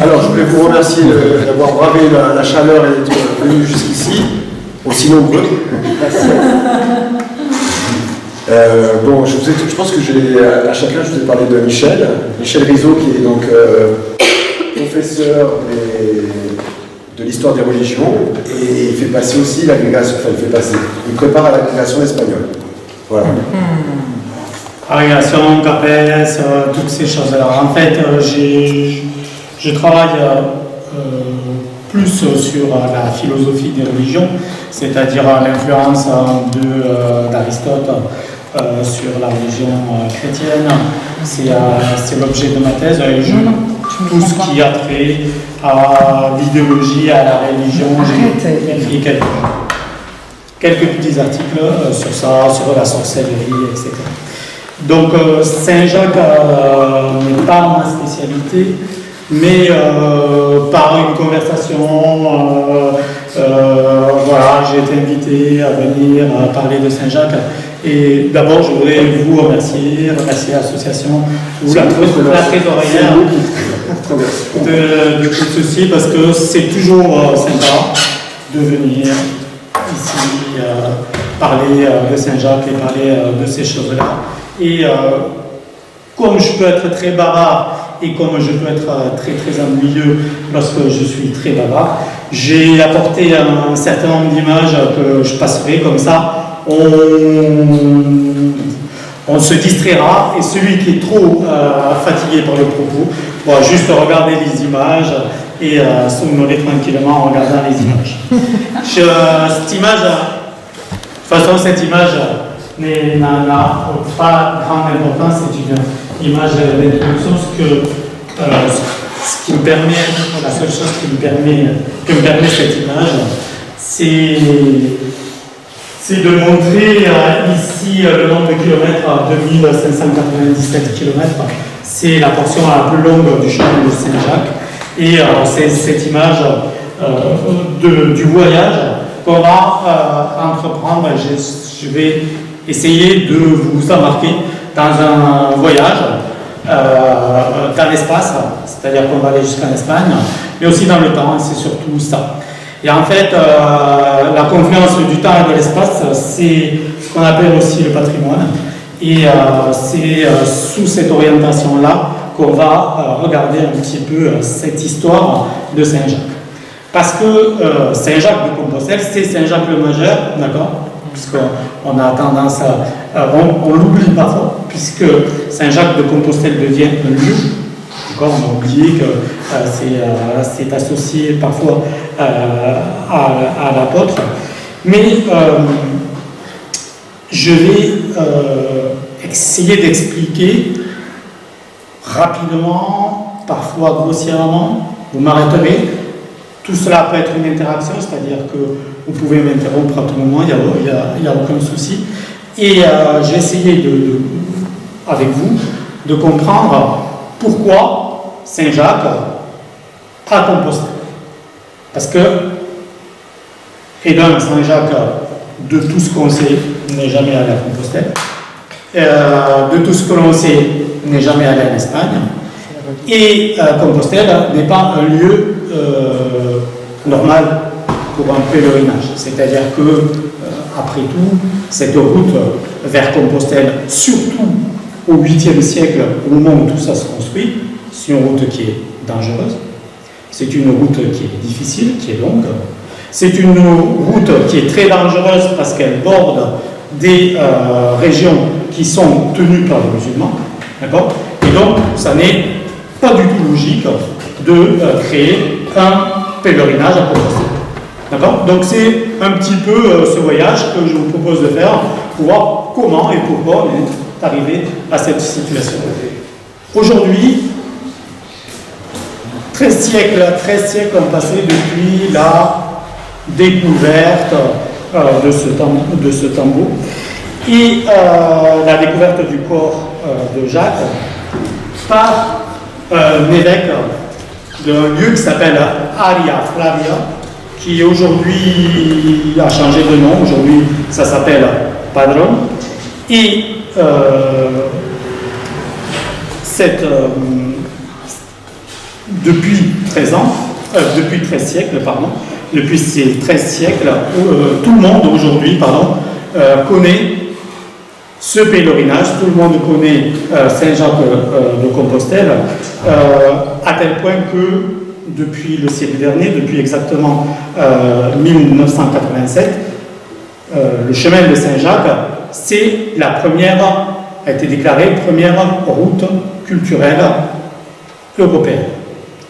Alors, je voulais vous remercier d'avoir bravé la chaleur et d'être venu jusqu'ici, aussi nombreux. Bon, je pense que à chacun, je vous ai parlé de Michel Rizzo, qui est donc professeur de l'histoire des religions, et il fait passer aussi l'agrégation, il prépare à l'agrégation espagnole. Voilà. Agrégation, CAPES, toutes ces choses-là. En fait, je travaille plus sur la philosophie des religions, c'est-à-dire l'influence d'Aristote sur la religion chrétienne. C'est l'objet de ma thèse. Tout ce qui a trait à l'idéologie, à la religion, j'ai écrit quelques petits articles sur ça, sur la sorcellerie, etc. Donc Saint-Jacques n'est pas ma spécialité, mais par une conversation, voilà, j'ai été invité à venir parler de Saint-Jacques. Et d'abord, je voudrais vous remercier l'association ou la trésorière de tout ceci, parce que c'est toujours sympa de venir ici parler de Saint-Jacques et parler de ces choses-là. Et comme je peux être très bavard et comme je peux être très très ennuyeux lorsque je suis très bavard, j'ai apporté un certain nombre d'images que je passerai comme ça. On se distraira, et celui qui est trop fatigué par le propos va juste regarder les images et somnoler tranquillement en regardant les images. Cette image, de toute façon, cette image n'a pas grande importance, c'est une image d'introduction, ce qui me permet, la seule chose que me permet cette image, c'est de montrer ici le nombre de kilomètres, 2597 km. C'est la portion la plus longue du chemin de Saint-Jacques. Et c'est cette image du voyage qu'on va entreprendre. Je vais essayer de vous embarquer dans un voyage dans l'espace, c'est-à-dire qu'on va aller jusqu'en Espagne, mais aussi dans le temps, c'est surtout ça. Et en fait, la confluence du temps et de l'espace, c'est ce qu'on appelle aussi le patrimoine. Et c'est sous cette orientation-là qu'on va regarder un petit peu cette histoire de Saint-Jacques. Parce que Saint-Jacques de Compostelle, c'est Saint-Jacques le Majeur, d'accord ? Puisqu'on a tendance on l'oublie parfois, puisque Saint-Jacques de Compostelle devient un lieu. On a oublié que c'est associé parfois à l'apôtre. Mais je vais essayer d'expliquer rapidement, parfois grossièrement, vous m'arrêterez. Tout cela peut être une interaction, c'est-à-dire que vous pouvez m'interrompre à tout moment, il n'y a aucun souci. Et j'ai essayé avec vous de comprendre pourquoi Saint-Jacques à Compostelle. Parce que, Saint-Jacques, de tout ce qu'on sait, n'est jamais allé à Compostelle. De tout ce que l'on sait, n'est jamais allé en Espagne. Et Compostelle n'est pas un lieu normal pour un pèlerinage. C'est-à-dire que, après tout, cette route vers Compostelle, surtout au 8e siècle, au moment où tout ça se construit, c'est une route qui est dangereuse, c'est une route qui est difficile, qui est longue, c'est une route qui est très dangereuse parce qu'elle borde des régions qui sont tenues par les musulmans, d'accord ? Et donc, ça n'est pas du tout logique de créer un pèlerinage à Compostelle. D'accord ? Donc c'est un petit peu ce voyage que je vous propose de faire pour voir comment et pourquoi on est arrivé à cette situation. Aujourd'hui, 13 siècles ont passé depuis la découverte de ce tambour et la découverte du corps de Jacques par un évêque d'un lieu qui s'appelle Aria Flavia, qui aujourd'hui a changé de nom, aujourd'hui ça s'appelle Padron. Et depuis 13 siècles, depuis ces 13 siècles, tout le monde aujourd'hui connaît ce pèlerinage, tout le monde connaît Saint-Jacques de Compostelle, à tel point que depuis le siècle dernier, depuis exactement 1987, le chemin de Saint-Jacques, a été déclarée première route culturelle européenne.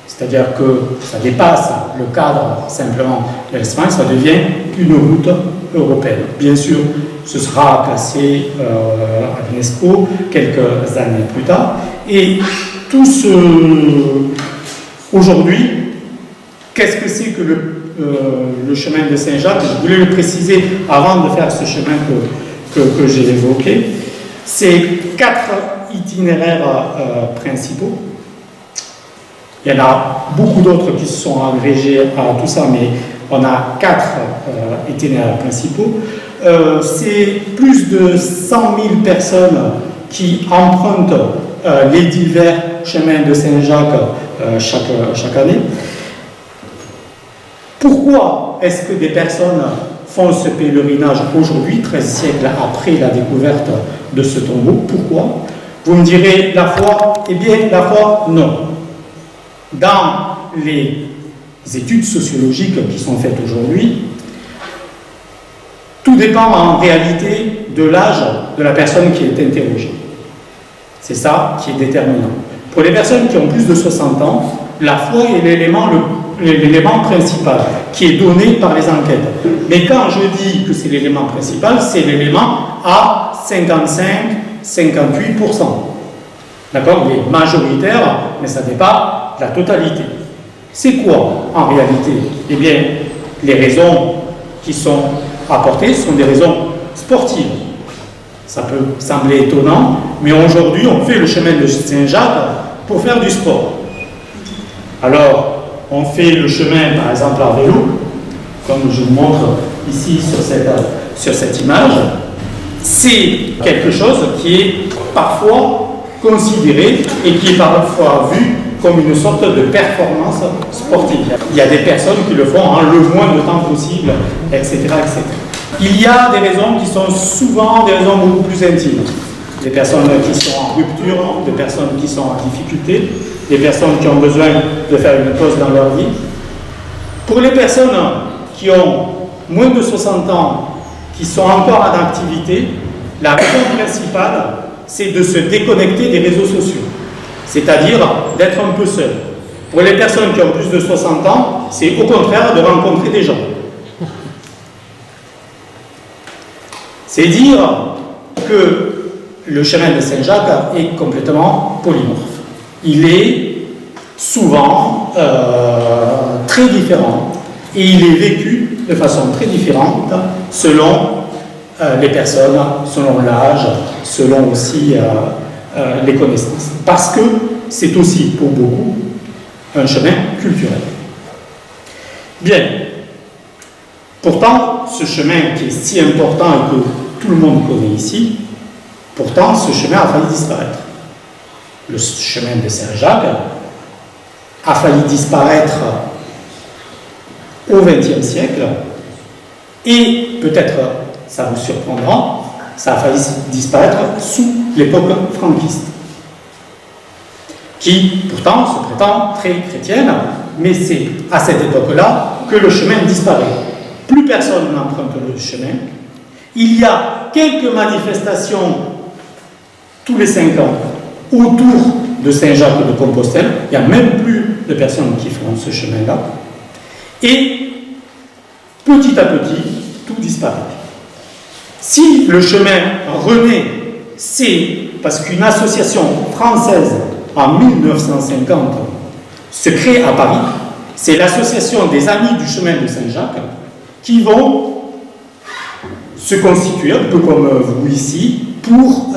C'est-à-dire que ça dépasse le cadre simplement de l'Espagne, ça devient une route européenne. Bien sûr, ce sera classé à l'UNESCO quelques années plus tard. Et aujourd'hui, qu'est-ce que c'est que le chemin de Saint-Jacques? Je voulais le préciser avant de faire ce chemin que j'ai évoqué. C'est 4 itinéraires principaux. Il y en a beaucoup d'autres qui se sont agrégés à tout ça, mais on a 4 itinéraires principaux. C'est plus de 100 000 personnes qui empruntent les divers chemins de Saint-Jacques chaque année. Pourquoi est-ce que des personnes font ce pèlerinage aujourd'hui, 13 siècles après la découverte de ce tombeau? Pourquoi? Vous me direz la foi? Eh bien, la foi, non. Dans les études sociologiques qui sont faites aujourd'hui, tout dépend en réalité de l'âge de la personne qui est interrogée. C'est ça qui est déterminant. Pour les personnes qui ont plus de 60 ans, la foi est l'élément principal qui est donné par les enquêtes. Mais quand je dis que c'est l'élément principal, c'est l'élément à 55-58%. D'accord? Il est majoritaire, mais ça n'est pas la totalité. C'est quoi en réalité? Eh bien, les raisons qui sont apportées sont des raisons sportives. Ça peut sembler étonnant, mais aujourd'hui, on fait le chemin de Saint-Jacques pour faire du sport. Alors, on fait le chemin, par exemple, à vélo, comme je vous montre ici sur cette image. C'est quelque chose qui est parfois considéré et qui est parfois vu comme une sorte de performance sportive. Il y a des personnes qui le font en le moins de temps possible, etc., etc. Il y a des raisons qui sont souvent des raisons beaucoup plus intimes. Des personnes qui sont en rupture, des personnes qui sont en difficulté, des personnes qui ont besoin de faire une pause dans leur vie. Pour les personnes qui ont moins de 60 ans, qui sont encore en activité, la raison principale, c'est de se déconnecter des réseaux sociaux, c'est-à-dire d'être un peu seul. Pour les personnes qui ont plus de 60 ans, c'est au contraire de rencontrer des gens. C'est dire que le chemin de Saint-Jacques est complètement polymorphe. Il est souvent très différent et il est vécu de façon très différente selon les personnes, selon l'âge, selon aussi les connaissances. Parce que c'est aussi pour beaucoup un chemin culturel. Bien. Pourtant, ce chemin qui est si important et que tout le monde connaît ici, pourtant ce chemin a failli disparaître. Le chemin de Saint-Jacques a failli disparaître au XXe siècle et peut-être, ça vous surprendra, ça a failli disparaître sous l'époque franquiste, qui pourtant se prétend très chrétienne, mais c'est à cette époque-là que le chemin disparaît. Plus personne n'emprunte le chemin. Il y a quelques manifestations tous les 5 ans autour de Saint-Jacques de Compostelle. Il n'y a même plus de personnes qui font ce chemin-là. Et petit à petit, tout disparaît. Si le chemin renaît, c'est parce qu'une association française en 1950 se crée à Paris. C'est l'association des Amis du chemin de Saint-Jacques qui vont se constituer, un peu comme vous ici, pour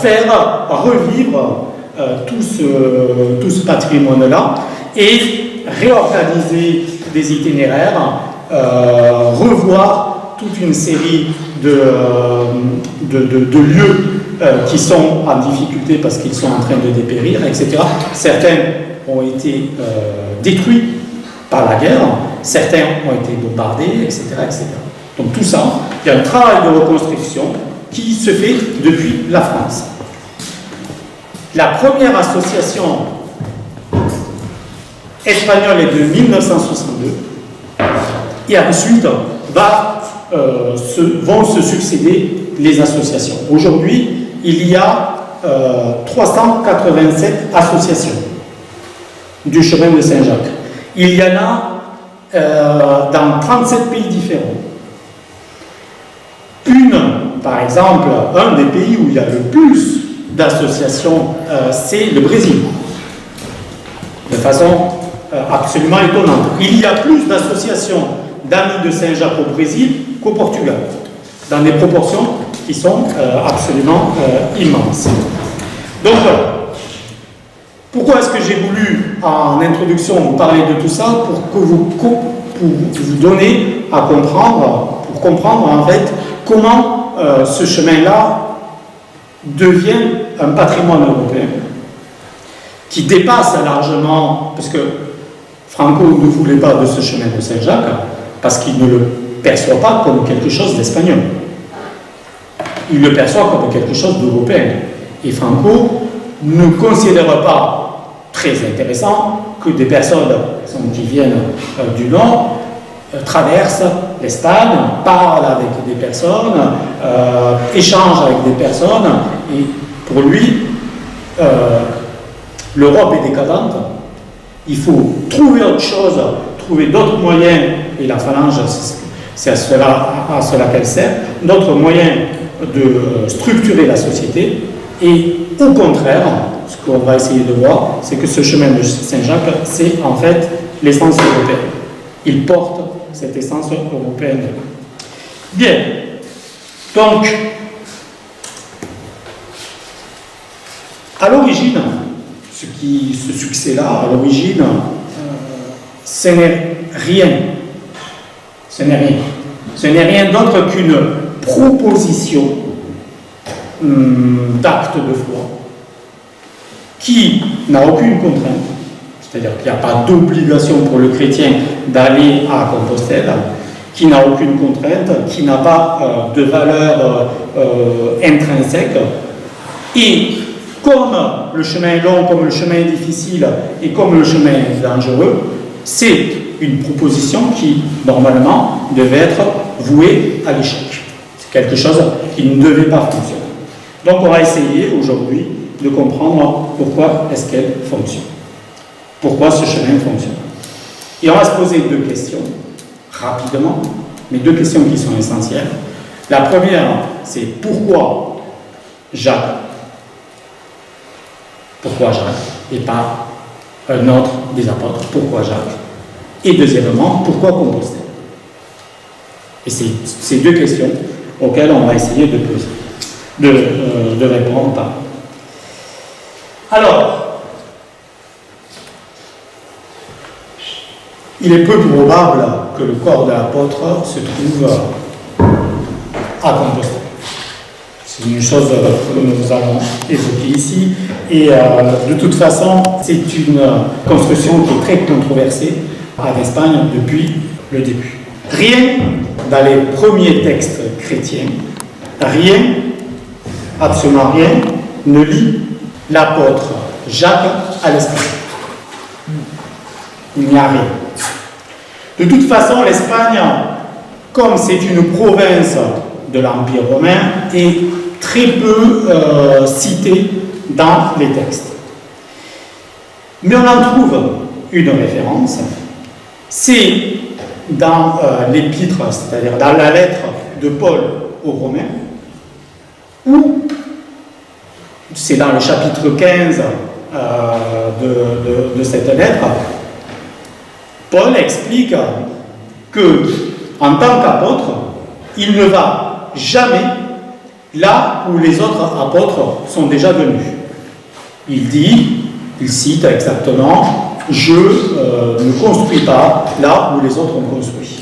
faire revivre tout ce patrimoine-là et réorganiser des itinéraires, revoir toute une série de lieux qui sont en difficulté parce qu'ils sont en train de dépérir, etc. Certains ont été détruits par la guerre, certains ont été bombardés, etc., etc. Donc tout ça, il y a un travail de reconstruction qui se fait depuis la France. La première association espagnole est de 1962 et ensuite vont se succéder les associations. Aujourd'hui, il y a 387 associations du chemin de Saint-Jacques. Il y en a dans 37 pays différents. Par exemple, un des pays où il y a le plus d'associations, c'est le Brésil. De façon absolument étonnante. Il y a plus d'associations d'amis de Saint-Jacques au Brésil qu'au Portugal, dans des proportions qui sont absolument immenses. Donc voilà. Pourquoi est-ce que j'ai voulu, en introduction, vous parler de tout ça? Pour vous donner à comprendre, pour comprendre en fait comment ce chemin-là devient un patrimoine européen qui dépasse largement, parce que Franco ne voulait pas de ce chemin de Saint-Jacques, parce qu'il ne le perçoit pas comme quelque chose d'espagnol. Il le perçoit comme quelque chose d'européen. Et Franco ne considère pas très intéressant que des personnes qui viennent du Nord traversent l'Espagne, parlent avec des personnes, échangent avec des personnes, et pour lui, l'Europe est décadente, il faut trouver autre chose, trouver d'autres moyens, et la phalange, c'est à cela qu'elle sert, d'autres moyens de structurer la société, et au contraire, ce qu'on va essayer de voir, c'est que ce chemin de Saint-Jacques, c'est en fait l'essence européenne. Il porte cette essence européenne. Bien. Donc, à l'origine, ce succès-là, à l'origine, ce n'est rien. Ce n'est rien. Ce n'est rien d'autre qu'une proposition d'acte de foi qui n'a aucune contrainte. C'est-à-dire qu'il n'y a pas d'obligation pour le chrétien d'aller à Compostelle, qui n'a aucune contrainte, qui n'a pas de valeur intrinsèque. Et comme le chemin est long, comme le chemin est difficile et comme le chemin est dangereux, c'est une proposition qui, normalement, devait être vouée à l'échec. C'est quelque chose qui ne devait pas fonctionner. Donc on va essayer aujourd'hui de comprendre pourquoi est-ce qu'elle fonctionne. Pourquoi ce chemin fonctionne. Et on va se poser deux questions, rapidement, mais deux questions qui sont essentielles. La première, c'est pourquoi Jacques? Pourquoi Jacques et pas un autre des apôtres? Pourquoi Jacques? Et deuxièmement, pourquoi Compostelle? Et c'est ces deux questions auxquelles on va essayer de poser, de répondre. Alors, il est peu probable que le corps de l'apôtre se trouve à Compostelle. C'est une chose que nous allons évoquer ici. Et de toute façon, c'est une construction qui est très controversée en Espagne depuis le début. Rien dans les premiers textes chrétiens, rien, absolument rien, ne lie l'apôtre Jacques à l'Espagne. Il n'y a rien. De toute façon, l'Espagne, comme c'est une province de l'Empire romain, est très peu citée dans les textes. Mais on en trouve une référence, c'est dans l'épître, c'est-à-dire dans la lettre de Paul aux Romains, où c'est dans le chapitre 15 de cette lettre, Paul explique que, en tant qu'apôtre, il ne va jamais là où les autres apôtres sont déjà venus. Il dit, il cite exactement, je ne construis pas là où les autres ont construit.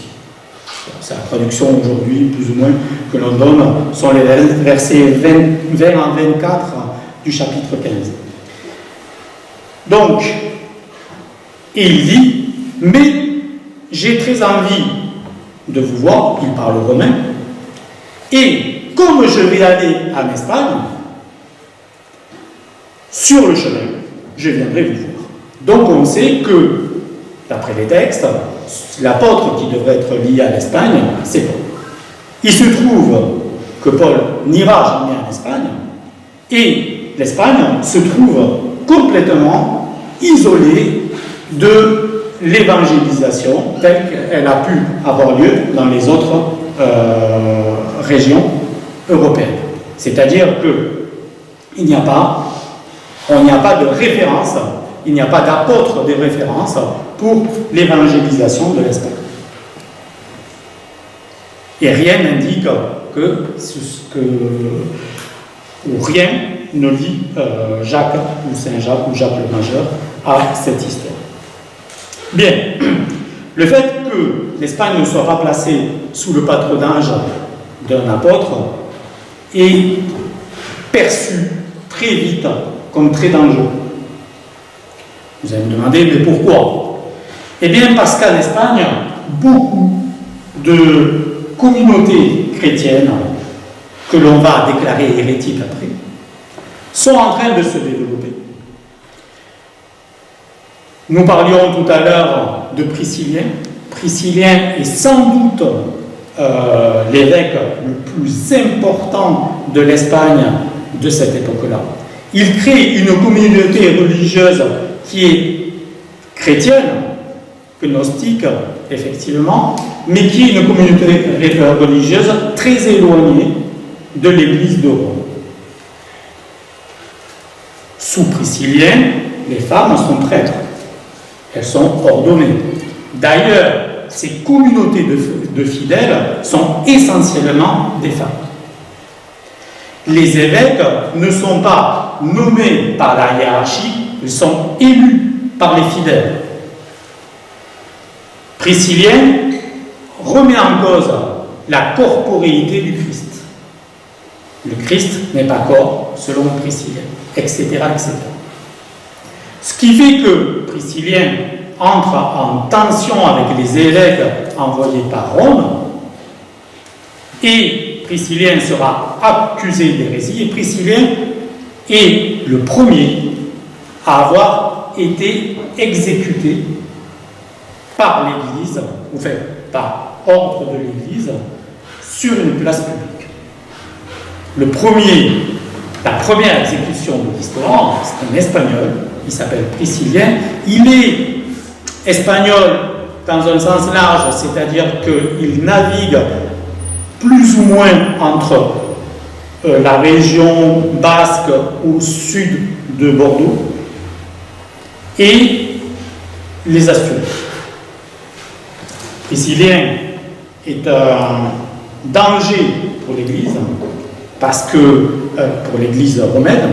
C'est la traduction aujourd'hui, plus ou moins, que l'on donne, sont les versets 20 à 24 du chapitre 15. Donc, Et il dit, mais j'ai très envie de vous voir, il parle romain, et comme je vais aller en Espagne, sur le chemin, je viendrai vous voir. Donc on sait que, d'après les textes, l'apôtre qui devrait être lié à l'Espagne, c'est Paul. Il se trouve que Paul n'ira jamais en Espagne, et l'Espagne se trouve complètement isolée de l'évangélisation telle qu'elle a pu avoir lieu dans les autres régions européennes. C'est-à-dire qu'il n'y a pas de référence, il n'y a pas d'apôtre de référence pour l'évangélisation de l'Espagne. Et rien n'indique ou rien ne lie Jacques ou Saint-Jacques ou Jacques le Majeur à cette histoire. Bien, le fait que l'Espagne ne soit pas placée sous le patronage d'un apôtre est perçu très vite comme très dangereux. Vous allez me demander, mais pourquoi? Eh bien, parce qu'en Espagne, beaucoup de communautés chrétiennes, que l'on va déclarer hérétiques après, sont en train de se développer. Nous parlions tout à l'heure de Priscillien. Priscillien est sans doute l'évêque le plus important de l'Espagne de cette époque-là. Il crée une communauté religieuse qui est chrétienne, gnostique, effectivement, mais qui est une communauté religieuse très éloignée de l'Église de Rome. Sous Priscillien, les femmes sont prêtres. Elles sont ordonnées. D'ailleurs, ces communautés de fidèles sont essentiellement des femmes. Les évêques ne sont pas nommés par la hiérarchie, ils sont élus par les fidèles. Priscillien remet en cause la corporéité du Christ. Le Christ n'est pas corps, selon Priscillien, etc., etc. Ce qui fait que Priscillien entre en tension avec les évêques envoyés par Rome, et Priscillien sera accusé d'hérésie, et Priscillien est le premier à avoir été exécuté par l'Église, ou fait par ordre de l'Église, sur une place publique. La première exécution de l'histoire, c'est un Espagnol, il s'appelle Priscillien. Il est espagnol dans un sens large, c'est-à-dire qu'il navigue plus ou moins entre la région basque au sud de Bordeaux et les Asturias. Priscillien est un danger pour l'Église, parce que pour l'Église romaine,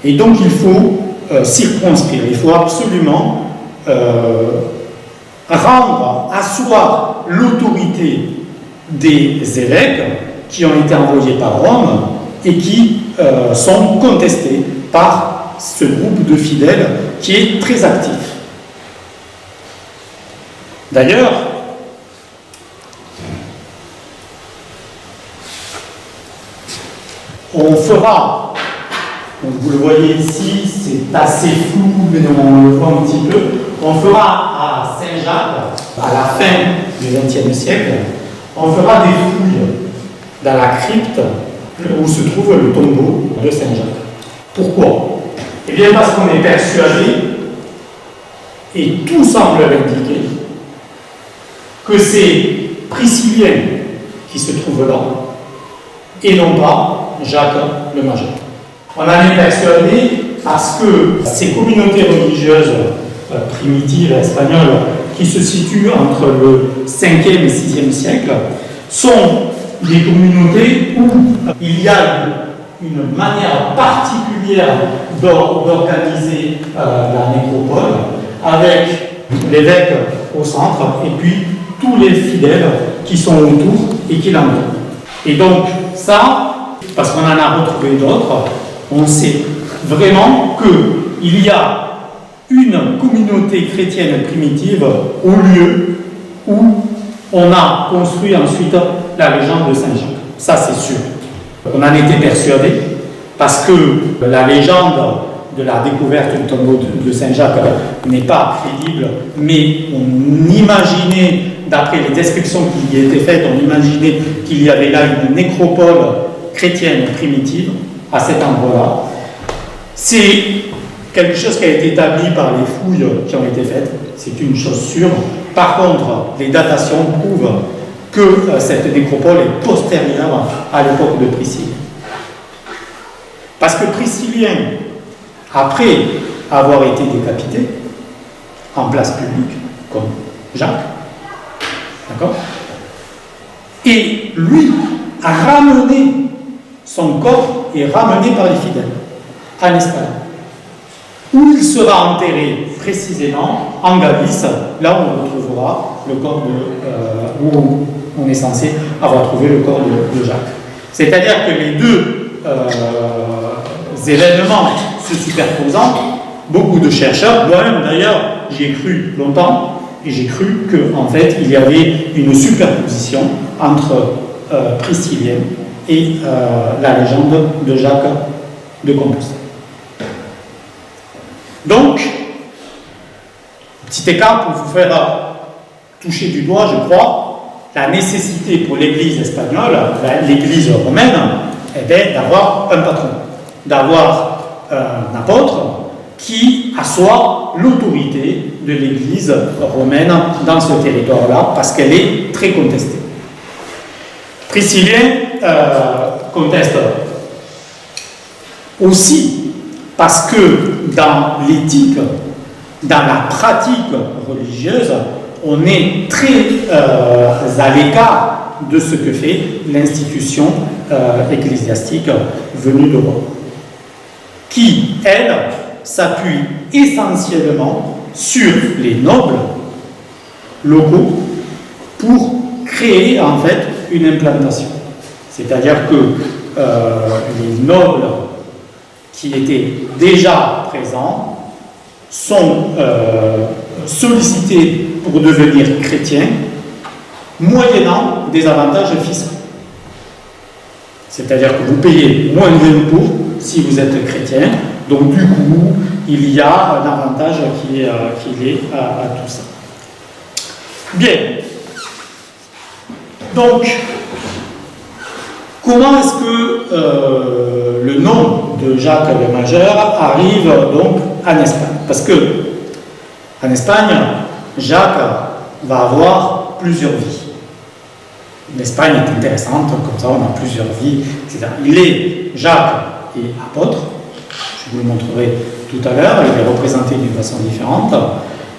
et donc il faut circonscrire, il faut absolument asseoir l'autorité des évêques qui ont été envoyés par Rome et qui sont contestés par ce groupe de fidèles qui est très actif. D'ailleurs, on fera, donc vous le voyez ici, c'est assez flou, mais on le voit un petit peu, on fera à Saint-Jacques, à la fin du XXe siècle, on fera des fouilles dans la crypte où se trouve le tombeau de Saint-Jacques. Pourquoi? Eh bien parce qu'on est persuadé, et tout semble l'indiquer, que c'est Priscillien qui se trouve là, et non pas Jacques le Majeur. On en est persuadé parce que ces communautés religieuses primitives espagnoles qui se situent entre le 5e et 6e siècle sont des communautés où il y a une manière particulière d'organiser la nécropole avec l'évêque au centre et puis tous les fidèles qui sont autour et qui l'entourent. Et donc ça, parce qu'on en a retrouvé d'autres, on sait vraiment qu'il y a une communauté chrétienne primitive au lieu où on a construit ensuite la légende de Saint-Jacques. Ça, c'est sûr. On en était persuadé parce que la légende de la découverte du tombeau de Saint-Jacques n'est pas crédible, mais on imaginait, d'après les descriptions qui y étaient faites, on imaginait qu'il y avait là une nécropole chrétienne primitive à cet endroit-là. C'est quelque chose qui a été établi par les fouilles qui ont été faites, c'est une chose sûre. Par contre, les datations prouvent que cette nécropole est postérieure à l'époque de Priscille. Parce que Priscillien, après avoir été décapité en place publique, comme Jacques, d'accord, et lui a ramené, son corps est ramené par les fidèles en Espagne, où il sera enterré précisément en Galice, là où on retrouvera le corps où on est censé avoir trouvé le corps de Jacques. C'est-à-dire que les deux événements se superposant, beaucoup de chercheurs, moi-même d'ailleurs, j'y ai cru longtemps, et j'ai cru qu'en fait, il y avait une superposition entre Priscillien et la légende de Jacques de Compostelle. Donc, petit écart pour vous faire toucher du doigt, je crois, la nécessité pour l'Église espagnole, l'Église romaine, d'avoir un patron, d'avoir un apôtre qui assoit l'autorité de l'Église romaine dans ce territoire-là, parce qu'elle est très contestée. Priscillien conteste aussi parce que dans l'éthique, dans la pratique religieuse, on est très à l'écart de ce que fait l'institution ecclésiastique venue de Rome, qui, elle, s'appuie essentiellement sur les nobles locaux pour créer en fait une implantation. C'est-à-dire que les nobles qui étaient déjà présents sont sollicités pour devenir chrétiens, moyennant des avantages fiscaux. C'est-à-dire que vous payez moins d'impôts si vous êtes chrétien, donc du coup, il y a un avantage qui est à tout ça. Bien. Donc, comment est-ce que le nom de Jacques le Majeur arrive donc en Espagne? Parce que en Espagne, Jacques va avoir plusieurs vies. L'Espagne est intéressante, comme ça on a plusieurs vies, etc. Il est Jacques et apôtre, je vous le montrerai tout à l'heure, il est représenté d'une façon différente.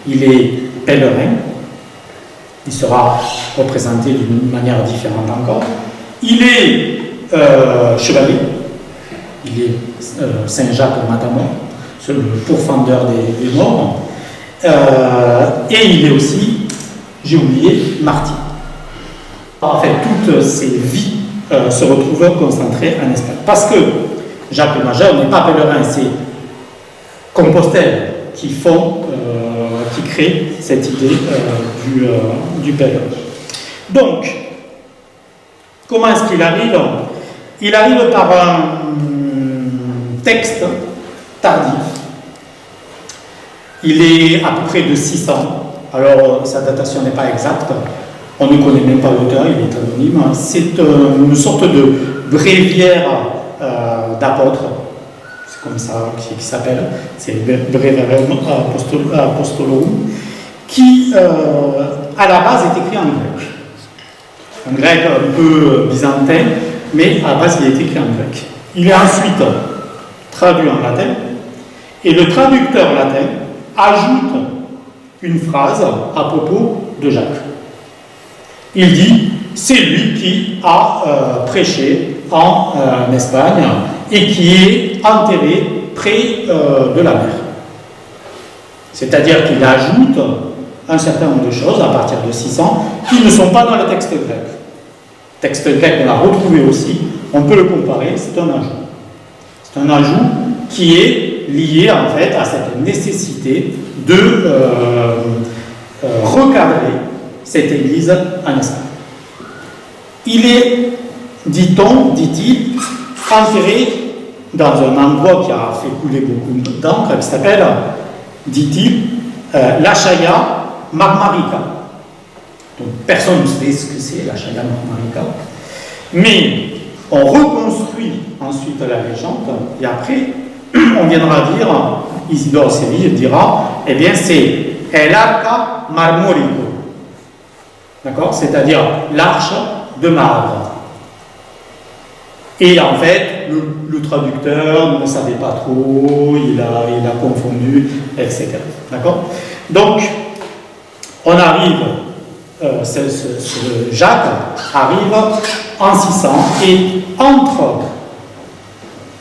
Il est pèlerin, il sera représenté d'une manière différente encore. Il est chevalier, il est Saint-Jacques Matamor, le pourfendeur des morts, et il est aussi, j'ai oublié, martyr. En fait, toutes ces vies se retrouvent concentrées en Espagne. Parce que Jacques le Majeur n'est pas pèlerin, c'est Compostelle qui crée cette idée du pèlerin. Donc, comment est-ce qu'il arrive? Il arrive par un texte tardif. Il est à peu près de 600. Alors, sa datation n'est pas exacte. On ne connaît même pas l'auteur, il est anonyme. C'est une sorte de bréviaire d'apôtre. C'est comme ça qu'il s'appelle. C'est Breviarium Apostolorum, qui, à la base, est écrit en grec. Un grec un peu byzantin, mais à la base, il est écrit en grec. Il est ensuite traduit en latin, et le traducteur latin ajoute une phrase à propos de Jacques. Il dit, c'est lui qui a prêché en Espagne et qui est enterré près de la mer. C'est-à-dire qu'il ajoute un certain nombre de choses à partir de 600 qui ne sont pas dans le texte grec. Le texte grec, on l'a retrouvé aussi, on peut le comparer, c'est un ajout. C'est un ajout qui est lié en fait à cette nécessité de recadrer cette Église en Espagne. Il est, dit-on, dit-il, enterré dans un endroit qui a fait couler beaucoup d'encre, qui s'appelle, dit-il, la Chaya Marmarica. Donc personne ne sait ce que c'est, la Chaya Marmarica. Mais on reconstruit ensuite la légende, et après, on viendra dire, Isidore Séville dira, eh bien c'est El Arca Marmorico. D'accord? C'est-à-dire l'arche de marbre. Et en fait, le traducteur ne savait pas trop, il a confondu, etc. D'accord? Donc, on arrive, ce Jacques arrive en 600 et entre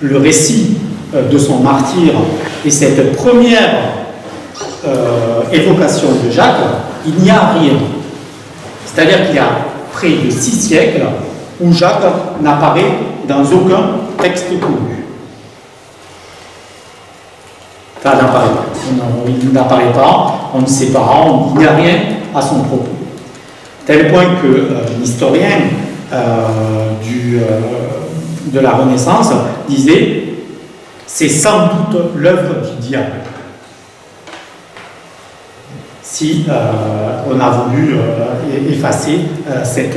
le récit de son martyre et cette première évocation de Jacques, il n'y a rien. C'est-à-dire qu'il y a près de 6 siècles où Jacques n'apparaît dans aucun texte connu. Enfin, il n'apparaît pas, on ne sait pas, il n'y a rien à son propos. Tel point que l'historien de la Renaissance disait c'est sans doute l'œuvre du diable. Si on a voulu effacer ces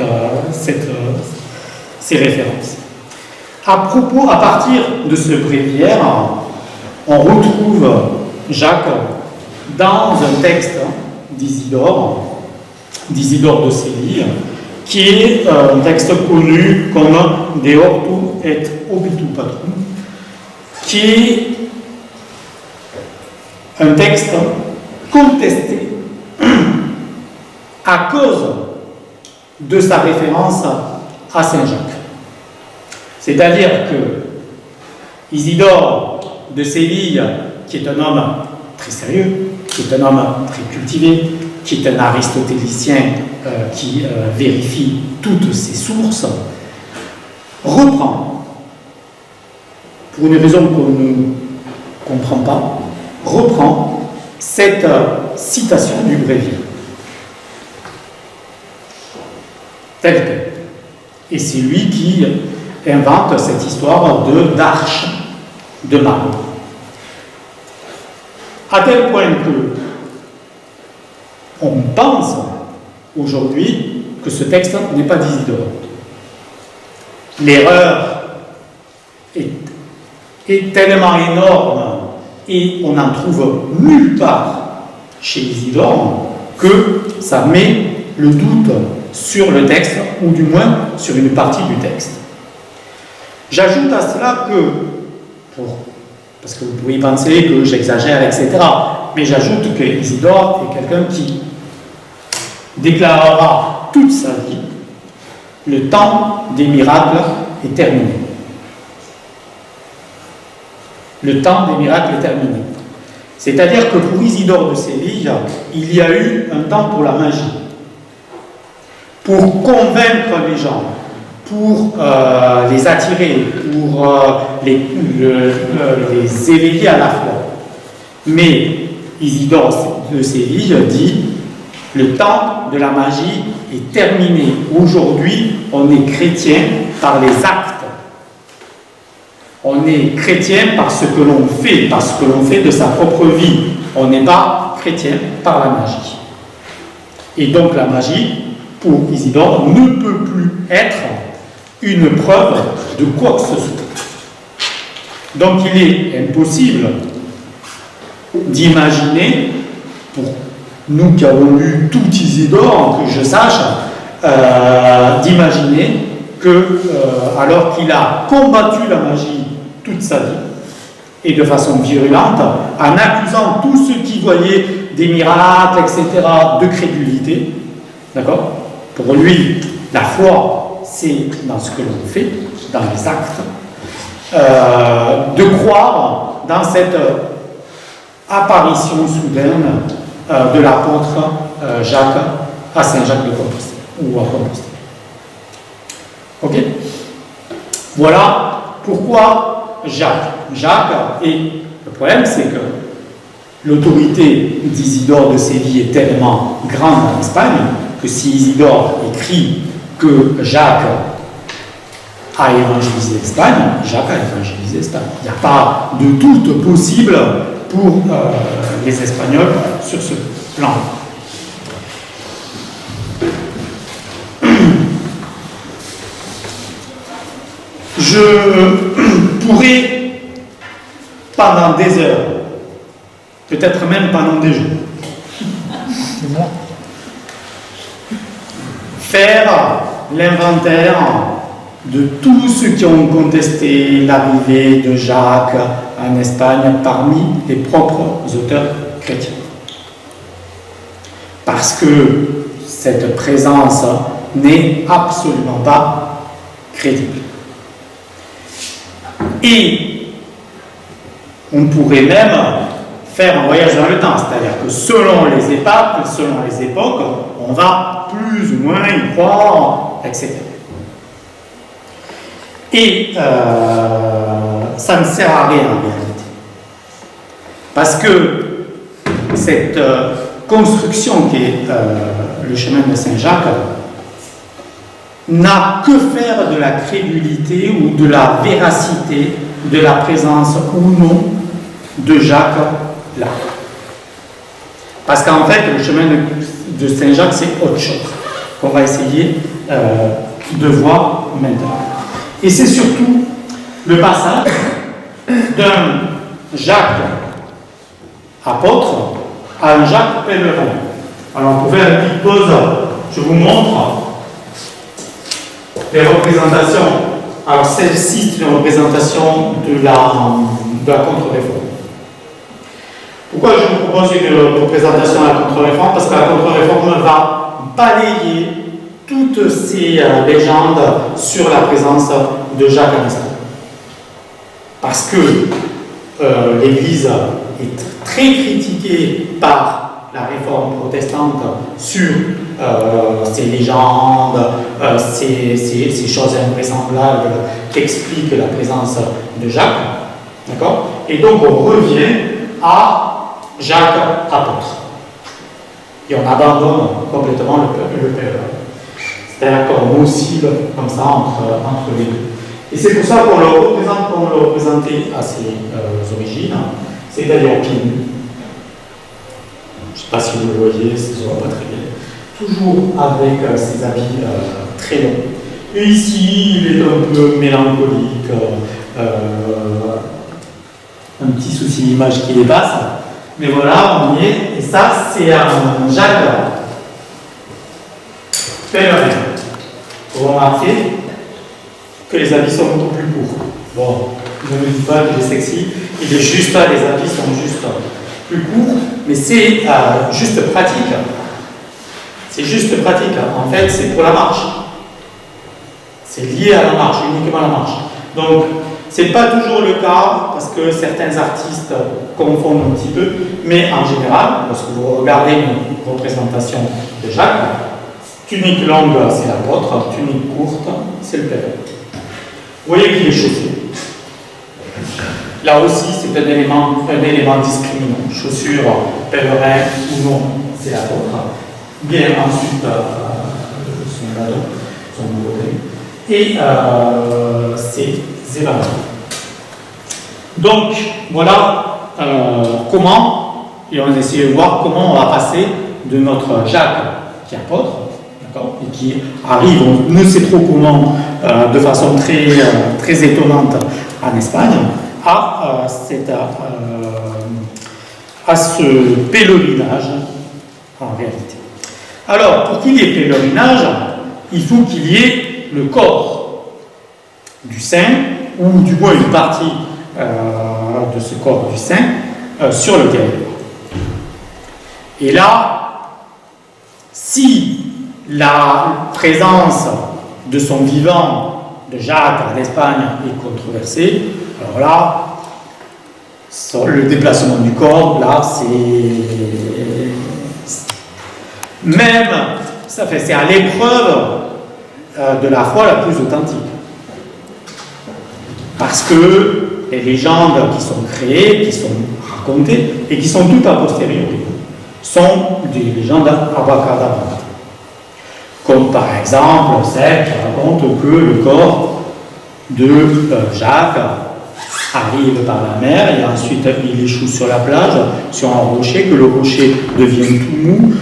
références. À partir de ce bréviaire, on retrouve Jacques dans un texte d'Isidore de Séville, qui est un texte connu comme De Hortu et Obitu Patrum, qui est un texte contesté à cause de sa référence à Saint-Jacques. C'est-à-dire que Isidore de Séville, qui est un homme très sérieux, qui est un homme très cultivé, qui est un aristotélicien qui vérifie toutes ses sources, reprend, pour une raison qu'on ne comprend pas, reprend cette citation du bréviaire. Tel quel. Et c'est lui qui invente cette histoire d'arche de marbre. À tel point que on pense aujourd'hui que ce texte n'est pas d'Isidore. L'erreur est tellement énorme et on n'en trouve nulle part chez Isidore que ça met le doute sur le texte, ou du moins sur une partie du texte. J'ajoute à cela que, parce que vous pouvez penser que j'exagère, etc., mais j'ajoute que Isidore est quelqu'un qui déclarera toute sa vie le temps des miracles est terminé. Le temps des miracles est terminé. C'est-à-dire que pour Isidore de Séville, il y a eu un temps pour la magie, pour convaincre les gens, pour les attirer, pour les éveiller à la foi. Mais Isidore de Séville dit « Le temps de la magie est terminé. Aujourd'hui, on est chrétien par les actes. On est chrétien par ce que l'on fait, par ce que l'on fait de sa propre vie. On n'est pas chrétien par la magie. » Et donc la magie, pour Isidore, ne peut plus être une preuve de quoi que ce soit. Donc il est impossible d'imaginer, pour nous qui avons lu tout Isidore, que je sache, d'imaginer que, alors qu'il a combattu la magie toute sa vie, et de façon virulente, en accusant tous ceux qui voyaient des miracles, etc., de crédulité, d'accord? Pour lui, la foi, c'est dans ce que l'on fait, dans les actes, de croire dans cette apparition soudaine de l'apôtre Jacques à Saint-Jacques de Compostelle, ou à Compostelle. Ok? Voilà pourquoi Jacques. Jacques est Le problème, c'est que l'autorité d'Isidore de Séville est tellement grande en Espagne que si Isidore écrit que Jacques a évangélisé l'Espagne, Jacques a évangélisé l'Espagne. Il n'y a pas de doute possible pour les Espagnols sur ce plan. Je pourrais, pendant des heures, peut-être même pendant des jours, faire l'inventaire de tous ceux qui ont contesté l'arrivée de Jacques en Espagne parmi les propres auteurs chrétiens. Parce que cette présence n'est absolument pas crédible. Et on pourrait même faire un voyage dans le temps, c'est-à-dire que selon les époques, on va plus ou moins y croire, etc. Et ça ne sert à rien en réalité. Parce que cette construction qui est le chemin de Saint-Jacques n'a que faire de la crédulité ou de la véracité de la présence ou non de Jacques là. Parce qu'en fait, le chemin de Saint-Jacques, c'est autre chose qu'on va essayer de voir maintenant. Et c'est surtout le passage d'un Jacques apôtre à un Jacques pèlerin. Alors, on peut faire une petite pause. Je vous montre les représentations. Alors, celle-ci, c'est une représentation de la contre-réforme. Pourquoi je vous propose une représentation de la contre-réforme? Parce que la contre-réforme va balayer toutes ces légendes sur la présence de Jacques en Espagne. Parce que l'Église est très critiquée par la réforme protestante sur ces légendes, ces choses invraisemblables qu'explique la présence de Jacques. D'accord? Et donc on revient à Jacques apôtre. Et on abandonne complètement le pèlerin. C'est-à-dire qu'on oscille comme ça entre les deux. Et c'est pour ça qu'on le représente comme on le représentait à ses origines, c'est-à-dire pieds nus. Je ne sais pas si vous le voyez, ça ne se voit pas très bien. Toujours avec ses habits très longs. Et ici, il est un peu mélancolique, un petit souci d'image qui dépasse. Mais voilà, on y est. Et ça, c'est un Jacques pèlerin. Vous remarquez que les habits sont beaucoup plus courts. Bon, ne me dis pas qu'il est sexy, il est juste là, les habits sont juste plus courts, mais c'est juste pratique. C'est juste pratique. En fait, c'est pour la marche. C'est lié à la marche, uniquement à la marche. Donc, c'est pas toujours le cas, parce que certains artistes confondent un petit peu, mais en général, lorsque vous regardez une représentation de Jacques, tunique longue, c'est l'apôtre, tunique courte, c'est le pèlerin. Vous voyez qu'il est chaussé. Là aussi, c'est un élément discriminant. Chaussure, pèlerin ou non, c'est l'apôtre. Bien ensuite, son ballon, son nouveauté. Et c'est Zévan. Donc, voilà comment, et on va essayer de voir comment on va passer de notre Jacques qui est apôtre, et qui arrive, on ne sait trop comment, de façon très étonnante en Espagne, à ce pèlerinage en réalité. Alors, pour qu'il y ait pèlerinage, il faut qu'il y ait le corps du saint, ou du moins une partie de ce corps du saint, sur le territoire. Et là, si la présence de son vivant, de Jacques en Espagne, est controversée, alors là, le déplacement du corps, là, même, c'est à l'épreuve de la foi la plus authentique. Parce que les légendes qui sont créées, qui sont racontées et qui sont toutes a posteriori sont des légendes abracadabrantes. Comme par exemple celle qui raconte que le corps de Jacques arrive par la mer et ensuite il échoue sur la plage, sur un rocher, que le rocher devient tout mou,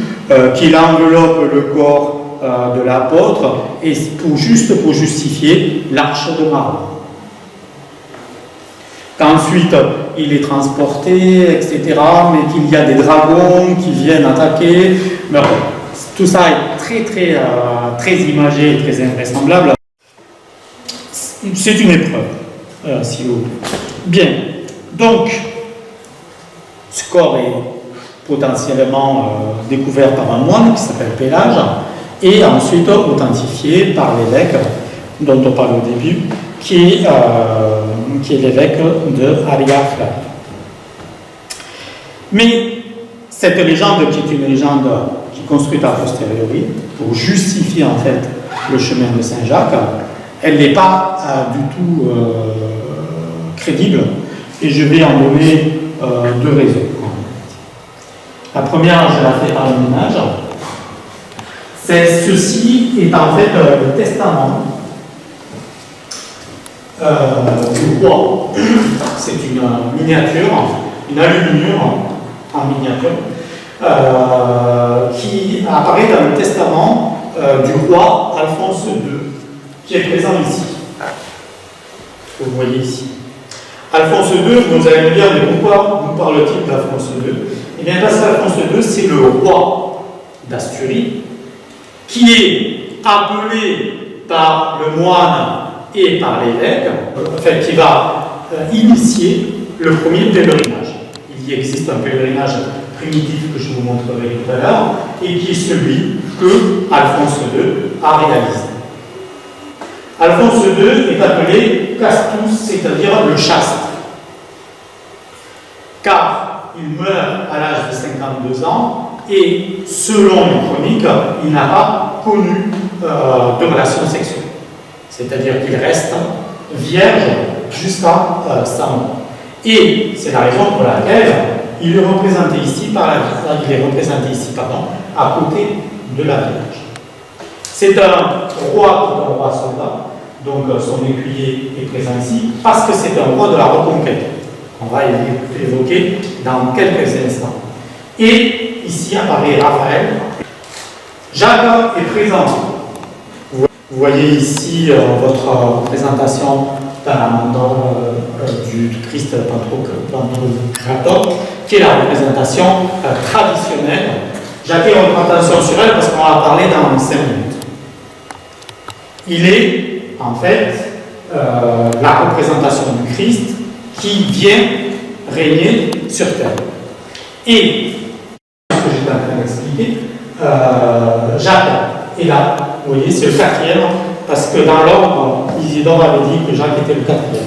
qu'il enveloppe le corps de l'apôtre, et juste pour justifier l'arche de marbre. Qu'ensuite il est transporté, etc., mais qu'il y a des dragons qui viennent attaquer. Mais tout ça est très imagé et très invraisemblable. C'est une épreuve, si vous voulez. Bien, donc, ce corps est potentiellement découvert par un moine qui s'appelle Pélage, et ensuite authentifié par l'évêque dont on parle au début, qui est l'évêque de Ariafla. Mais cette légende, qui est une légende qui est construite a posteriori, pour justifier en fait le chemin de Saint-Jacques, elle n'est pas du tout crédible, et je vais en donner deux raisons. La première, je la fais par le ménage. Ceci est en fait le testament du roi. C'est une miniature, une aluminium en miniature, qui apparaît dans le testament du roi Alphonse II, qui est présent ici. Vous voyez ici. Alphonse II, vous allez me dire, mais pourquoi nous parle-t-il d'Alphonse II? Eh bien, parce qu'Alphonse II, c'est le roi d'Asturie, qui est appelé par le moine et par l'évêque, enfin, qui va initier le premier pèlerinage. Il y existe un pèlerinage primitif que je vous montrerai tout à l'heure, et qui est celui que Alphonse II a réalisé. Alphonse II est appelé Castus, c'est-à-dire le chaste, car il meurt à l'âge de 52 ans, et selon les chroniques, il n'a pas connu de relations sexuelles. C'est-à-dire qu'il reste vierge jusqu'à sa mort. Et c'est la raison pour laquelle il est représenté ici, à côté de la Vierge. C'est un roi soldat, donc son écuyer est présent ici, parce que c'est un roi de la reconquête. On va l'évoquer dans quelques instants. Et ici apparaît Raphaël. Jacques est présent. Vous voyez ici votre représentation dans la mandore du Christ Pantocrator, qui est la représentation traditionnelle. Jacques est en représentation sur elle parce qu'on va en parler dans 5 minutes. Il est en fait la représentation du Christ qui vient régner sur terre. Et ce que j'étais en train d'expliquer, Jacques est là. Vous voyez, c'est le 4e, parce que dans l'ordre, Isidore avait dit que Jacques était le 4e.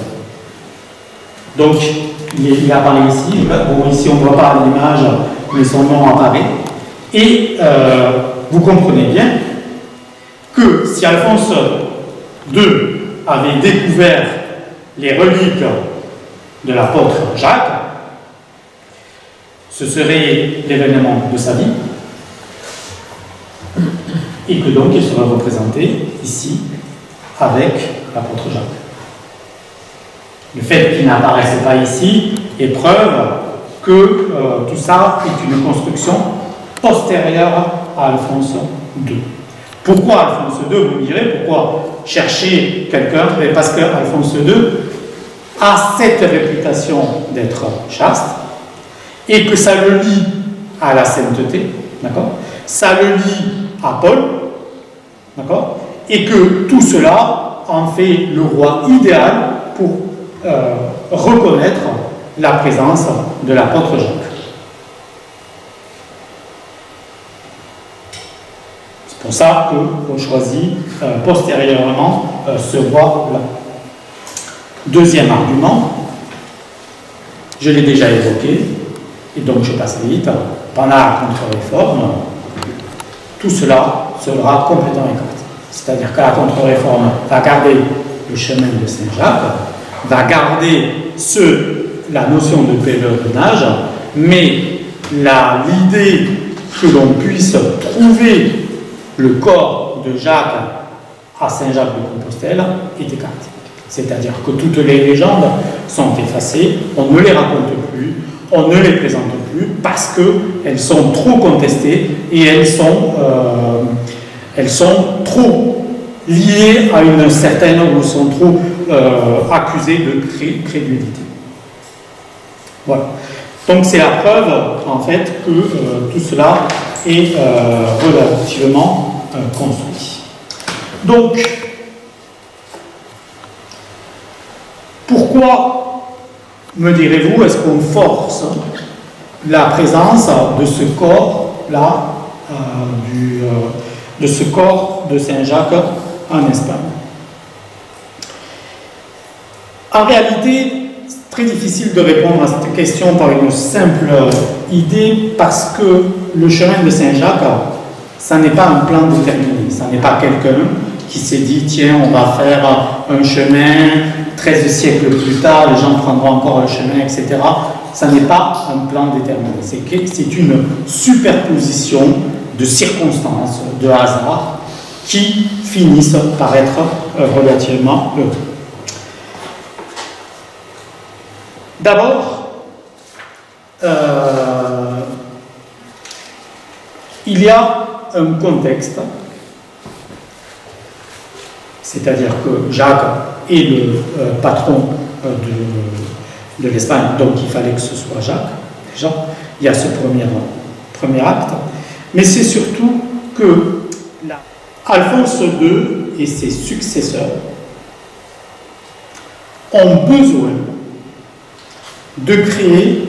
Donc, il apparaît ici. Bon, ici, on ne voit pas l'image, mais son nom apparaît. Et vous comprenez bien que si Alphonse II avait découvert les reliques de l'apôtre Jacques, ce serait l'événement de sa vie, et que donc il serait représenté ici avec l'apôtre Jacques. Le fait qu'il n'apparaisse pas ici est preuve que tout ça est une construction postérieure à Alphonse II. Pourquoi Alphonse II, vous me direz, pourquoi chercher quelqu'un? Parce qu'Alphonse II a cette réputation d'être chaste, et que ça le lie à la sainteté, d'accord? Ça le lie à Paul, d'accord? Et que tout cela en fait le roi idéal pour reconnaître la présence de l'apôtre Jacques. C'est pour ça qu'on choisit postérieurement ce roi-là. Deuxième argument, je l'ai déjà évoqué, et donc je passe vite. Pendant la contre-réforme, tout cela sera complètement écarté. C'est-à-dire que la contre-réforme va garder le chemin de Saint-Jacques, va garder la notion de pèlerinage, mais l'idée que l'on puisse trouver le corps de Jacques à Saint-Jacques-de-Compostelle est écartée. C'est-à-dire que toutes les légendes sont effacées, on ne les raconte plus, on ne les présente plus parce qu'elles sont trop contestées et elles sont trop liées à une certaine, ou sont trop accusées de crédulité. Voilà. Donc c'est la preuve en fait que tout cela est relativement construit. Donc, pourquoi, me direz-vous, est-ce qu'on force la présence de ce corps-là, de ce corps de Saint-Jacques en Espagne? En réalité, c'est très difficile de répondre à cette question par une simple idée, parce que le chemin de Saint-Jacques, ça n'est pas un plan déterminé, ça n'est pas quelqu'un qui s'est dit tiens, on va faire un chemin, 13 siècles plus tard, les gens prendront encore le chemin, etc. Ça n'est pas un plan déterminé, c'est une superposition de circonstances, de hasards, qui finissent par être relativement heureux. D'abord, il y a un contexte, c'est-à-dire que Jacques est le patron de l'Espagne, donc il fallait que ce soit Jacques, déjà, il y a ce premier acte, mais c'est surtout que Alphonse II et ses successeurs ont besoin de créer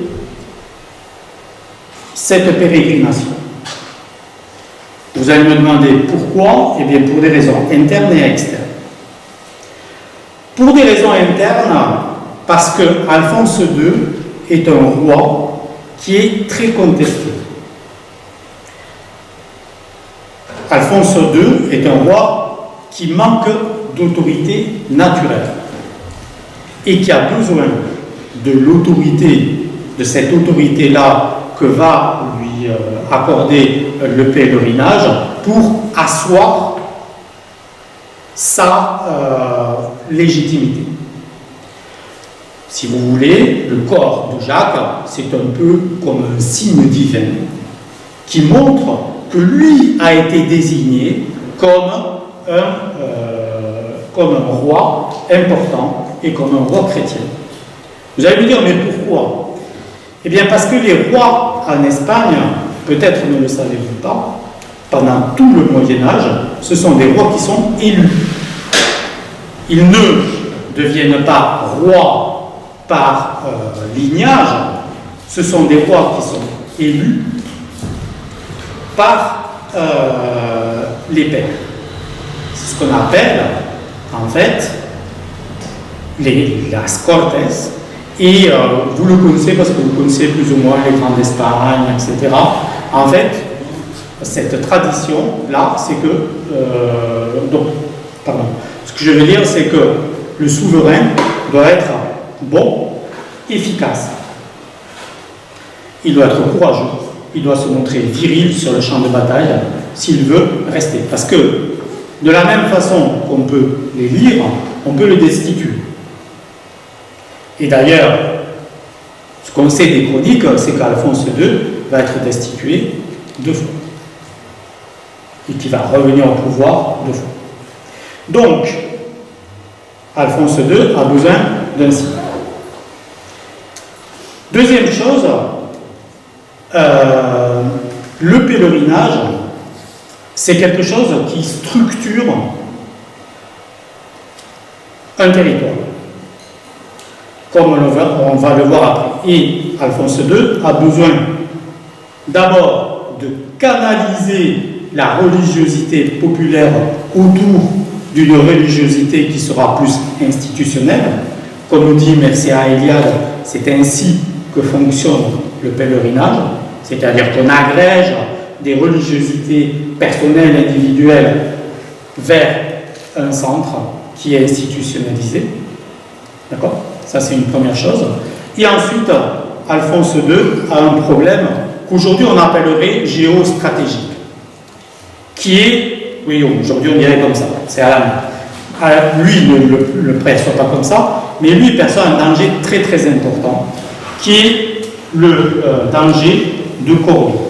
cette pérégrination. Vous allez me demander pourquoi? Eh bien pour des raisons internes et externes. Pour des raisons internes, parce que Alphonse II est un roi qui est très contesté. Alphonse II est un roi qui manque d'autorité naturelle et qui a besoin de l'autorité, de cette autorité-là que va lui accorder le pèlerinage pour asseoir sa légitimité. Si vous voulez, le corps de Jacques, c'est un peu comme un signe divin qui montre que lui a été désigné comme un roi important et comme un roi chrétien. Vous allez me dire, mais pourquoi? Eh bien parce que les rois en Espagne, peut-être ne le savez-vous pas, pendant tout le Moyen-Âge, ce sont des rois qui sont élus. Ils ne deviennent pas rois par lignage, ce sont des rois qui sont élus par les pairs. C'est ce qu'on appelle, en fait, las Cortes. Et vous le connaissez parce que vous connaissez plus ou moins les grands d'Espagne, etc. En fait, cette tradition-là, c'est que... ce que je veux dire, c'est que le souverain doit être bon, efficace. Il doit être courageux. Il doit se montrer viril sur le champ de bataille s'il veut rester. Parce que, de la même façon qu'on peut les lire, on peut les destituer. Et d'ailleurs, ce qu'on sait des chroniques, c'est qu'Alphonse II va être destitué 2 fois. Et qu'il va revenir au pouvoir 2 fois. Donc, Alphonse II a besoin d'un signe. Deuxième chose, le pèlerinage, c'est quelque chose qui structure un territoire. Comme on va le voir après. Et Alphonse II a besoin d'abord de canaliser la religiosité populaire autour d'une religiosité qui sera plus institutionnelle. Comme dit Mircea Eliade, c'est ainsi que fonctionne le pèlerinage, c'est-à-dire qu'on agrège des religiosités personnelles, individuelles, vers un centre qui est institutionnalisé. D'accord ? Ça, c'est une première chose. Et ensuite, Alphonse II a un problème qu'aujourd'hui on appellerait géostratégique, qui est, oui, aujourd'hui on dirait comme ça, c'est à la main. Lui ne le perçoit pas comme ça, mais lui il perçoit un danger très très important, qui est le danger de Cordoue.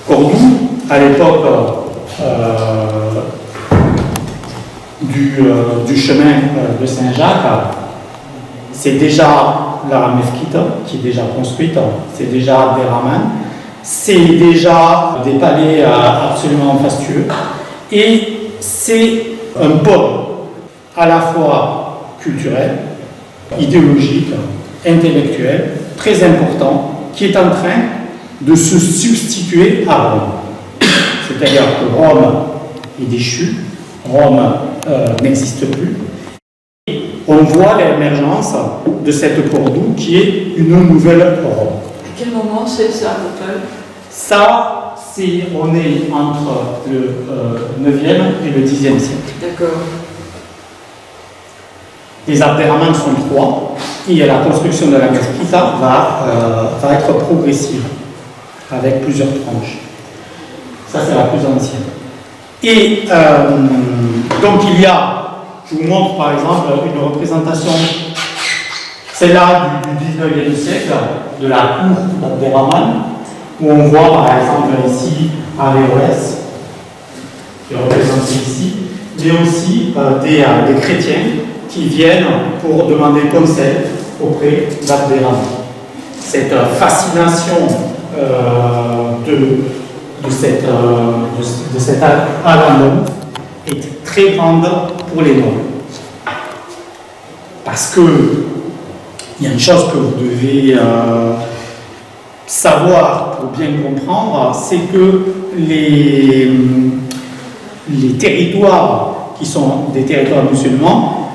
Cordoue, à l'époque du chemin de Saint-Jacques, c'est déjà la Mefkite qui est déjà construite, c'est déjà des ramans, c'est déjà des palais absolument fastueux, et c'est un pôle à la fois culturel, idéologique, intellectuel, très important, qui est en train de se substituer à Rome. C'est-à-dire que Rome est déchu, Rome n'existe plus. Et on voit l'émergence de cette Cordoue qui est une nouvelle Rome. À quel moment c'est ça, à peu près? Ça, on est entre le 9e et le 10e siècle. D'accord. Les Abderrahmane sont 3 et la construction de la Mesquita va être progressive avec plusieurs tranches. Ça, c'est la plus ancienne. Et donc, il y a, je vous montre par exemple une représentation, celle-là du 19e siècle, de la cour d'Abderrahmane, où on voit par exemple ici Averroès, qui est représenté ici, mais aussi des chrétiens qui viennent pour demander conseil auprès d'Abderrahmane. Cette fascination de cet Al-Andalou est très grande pour les nobles. Parce que il y a une chose que vous devez savoir pour bien comprendre, c'est que les territoires qui sont des territoires musulmans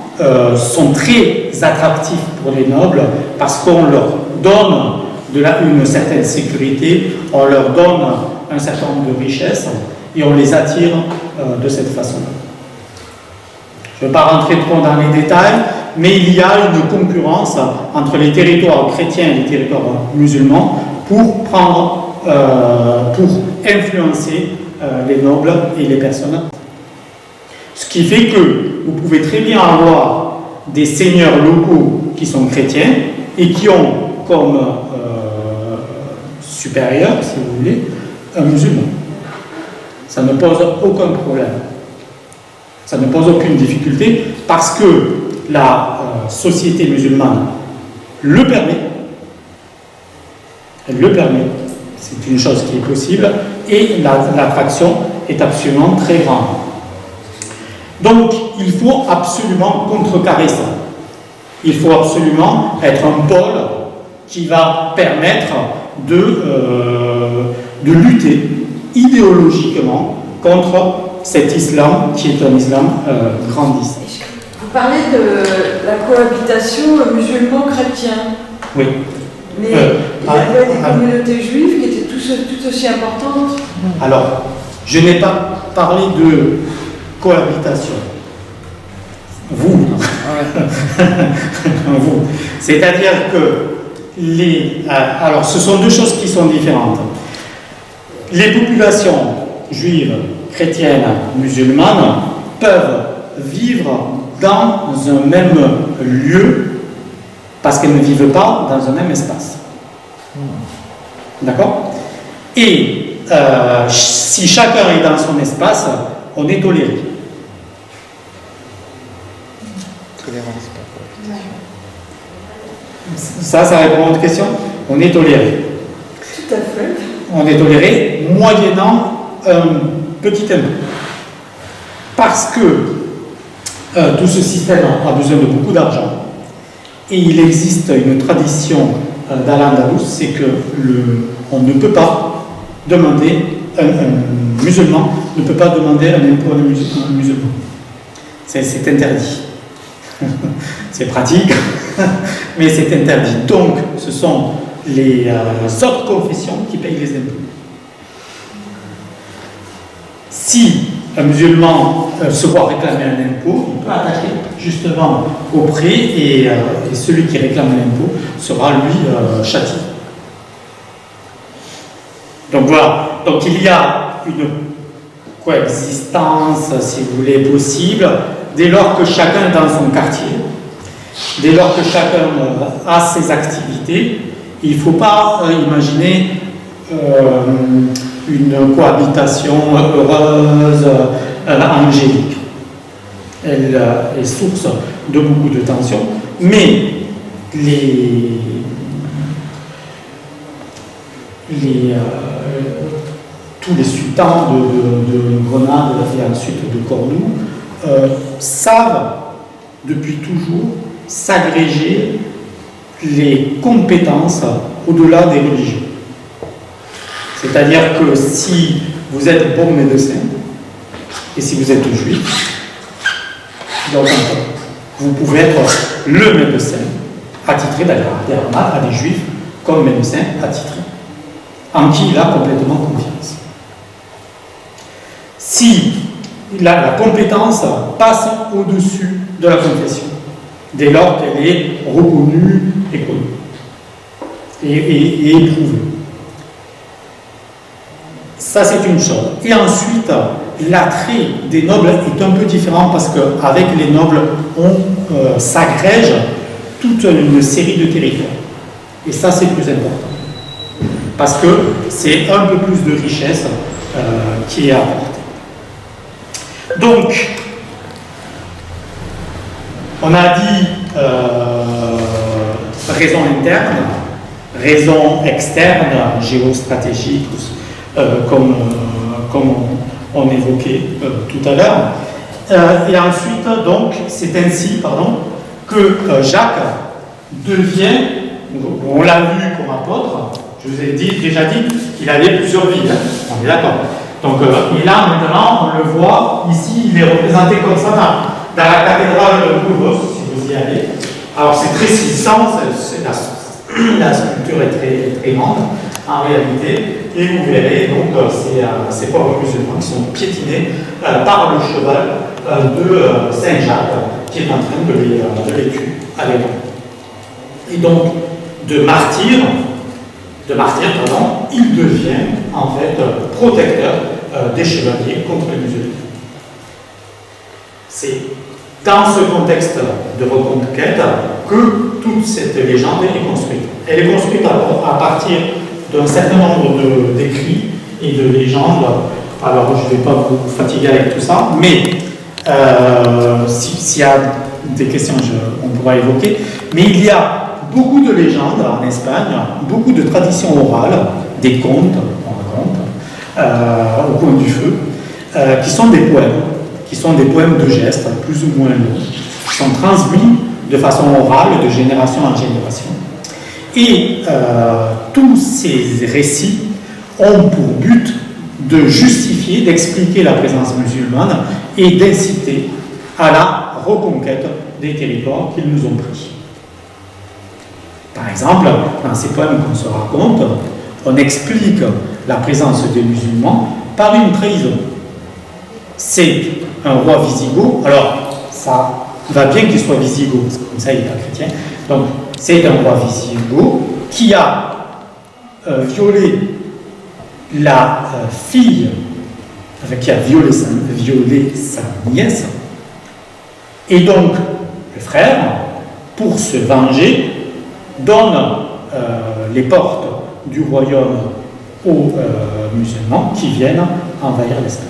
sont très attractifs pour les nobles parce qu'on leur donne une certaine sécurité, on leur donne un certain nombre de richesses et on les attire de cette façon-là. Je ne vais pas rentrer trop dans les détails, mais il y a une concurrence entre les territoires chrétiens et les territoires musulmans pour influencer les nobles et les personnes. Ce qui fait que vous pouvez très bien avoir des seigneurs locaux qui sont chrétiens et qui ont comme supérieur, si vous voulez, un musulman. Ça ne pose aucun problème. Ça ne pose aucune difficulté parce que la société musulmane le permet. Elle le permet. C'est une chose qui est possible et l'attraction est absolument très grande. Donc, il faut absolument contrecarrer ça. Il faut absolument être un pôle qui va permettre de lutter idéologiquement contre cet islam qui est un islam grandissant. Vous parlez de la cohabitation musulman-chrétien. Oui. Mais il y avait des communautés juives qui étaient tout aussi importantes. Alors, je n'ai pas parlé de cohabitation. Vous. Vous. C'est-à-dire que alors, ce sont deux choses qui sont différentes. Les populations juives, chrétiennes, musulmanes peuvent vivre dans un même lieu parce qu'elles ne vivent pas dans un même espace. D'accord? Et si chacun est dans son espace, on est toléré. Ça répond à votre question? On est toléré. Tout à fait. On est toléré moyennant un petit impôt. Parce que tout ce système a besoin de beaucoup d'argent. Et il existe une tradition d'Al-Andalus, c'est que on ne peut pas demander, un musulman ne peut pas demander un impôt à un musulman. C'est interdit. C'est pratique, mais c'est interdit. Donc, ce sont les autres confessions qui payent les impôts. Si un musulman se voit réclamer un impôt, il peut attaquer justement auprès et celui qui réclame l'impôt sera lui châtié. Donc voilà, donc il y a une coexistence, si vous voulez, possible, dès lors que chacun est dans son quartier, dès lors que chacun a ses activités. Il ne faut pas imaginer une cohabitation heureuse, angélique. Elle est source de beaucoup de tensions, mais tous les sultans de Grenade et ensuite de Cordoue savent depuis toujours s'agréger les compétences au-delà des religions. C'est-à-dire que si vous êtes bon médecin et si vous êtes juif, donc vous pouvez être le médecin attitré, d'ailleurs à des juifs comme médecin attitré, en qui il a complètement confiance. Si la compétence passe au-dessus de la confession, dès lors qu'elle est reconnue et connue et éprouvée. Ça, c'est une chose. Et ensuite, l'attrait des nobles est un peu différent parce qu'avec les nobles, on s'agrège toute une série de territoires. Et ça, c'est plus important. Parce que c'est un peu plus de richesse qui est apportée. Donc, on a dit raison interne, raison externe, géostratégique, comme on évoquait tout à l'heure. Et ensuite, donc, c'est ainsi que Jacques devient, on l'a vu comme apôtre, je vous ai déjà dit qu'il avait plusieurs vies, on est d'accord. Donc, et là, maintenant, on le voit, ici, il est représenté comme ça dans la cathédrale de Burgos, si vous y allez. Alors, c'est très saisissant, la sculpture est très grande, en réalité, et vous verrez, donc, ces pauvres musulmans qui sont piétinés par le cheval de Saint-Jacques, qui est en train de les tuer à l'époque. Et donc, de martyr, il devient, en fait, protecteur des chevaliers contre les musulmans. C'est dans ce contexte de reconquête que toute cette légende est construite. Elle est construite à partir d'un certain nombre d'écrits et de légendes. Alors, je ne vais pas vous fatiguer avec tout ça, mais s'il y a des questions, on pourra évoquer. Mais il y a beaucoup de légendes en Espagne, beaucoup de traditions orales, des contes, on raconte, au coin du feu, qui sont des poèmes de gestes, plus ou moins longs, qui sont transmis de façon orale de génération en génération. Et tous ces récits ont pour but de justifier, d'expliquer la présence musulmane et d'inciter à la reconquête des territoires qu'ils nous ont pris. Par exemple, dans ces poèmes qu'on se raconte, on explique la présence des musulmans par une trahison. C'est un roi wisigoth, alors ça va bien qu'il soit wisigoth, parce que comme ça il est pas chrétien, donc c'est un roi wisigoth qui a violé la fille, enfin qui a violé sa nièce, et donc le frère, pour se venger, donne les portes du royaume aux musulmans qui viennent envahir l'Espagne.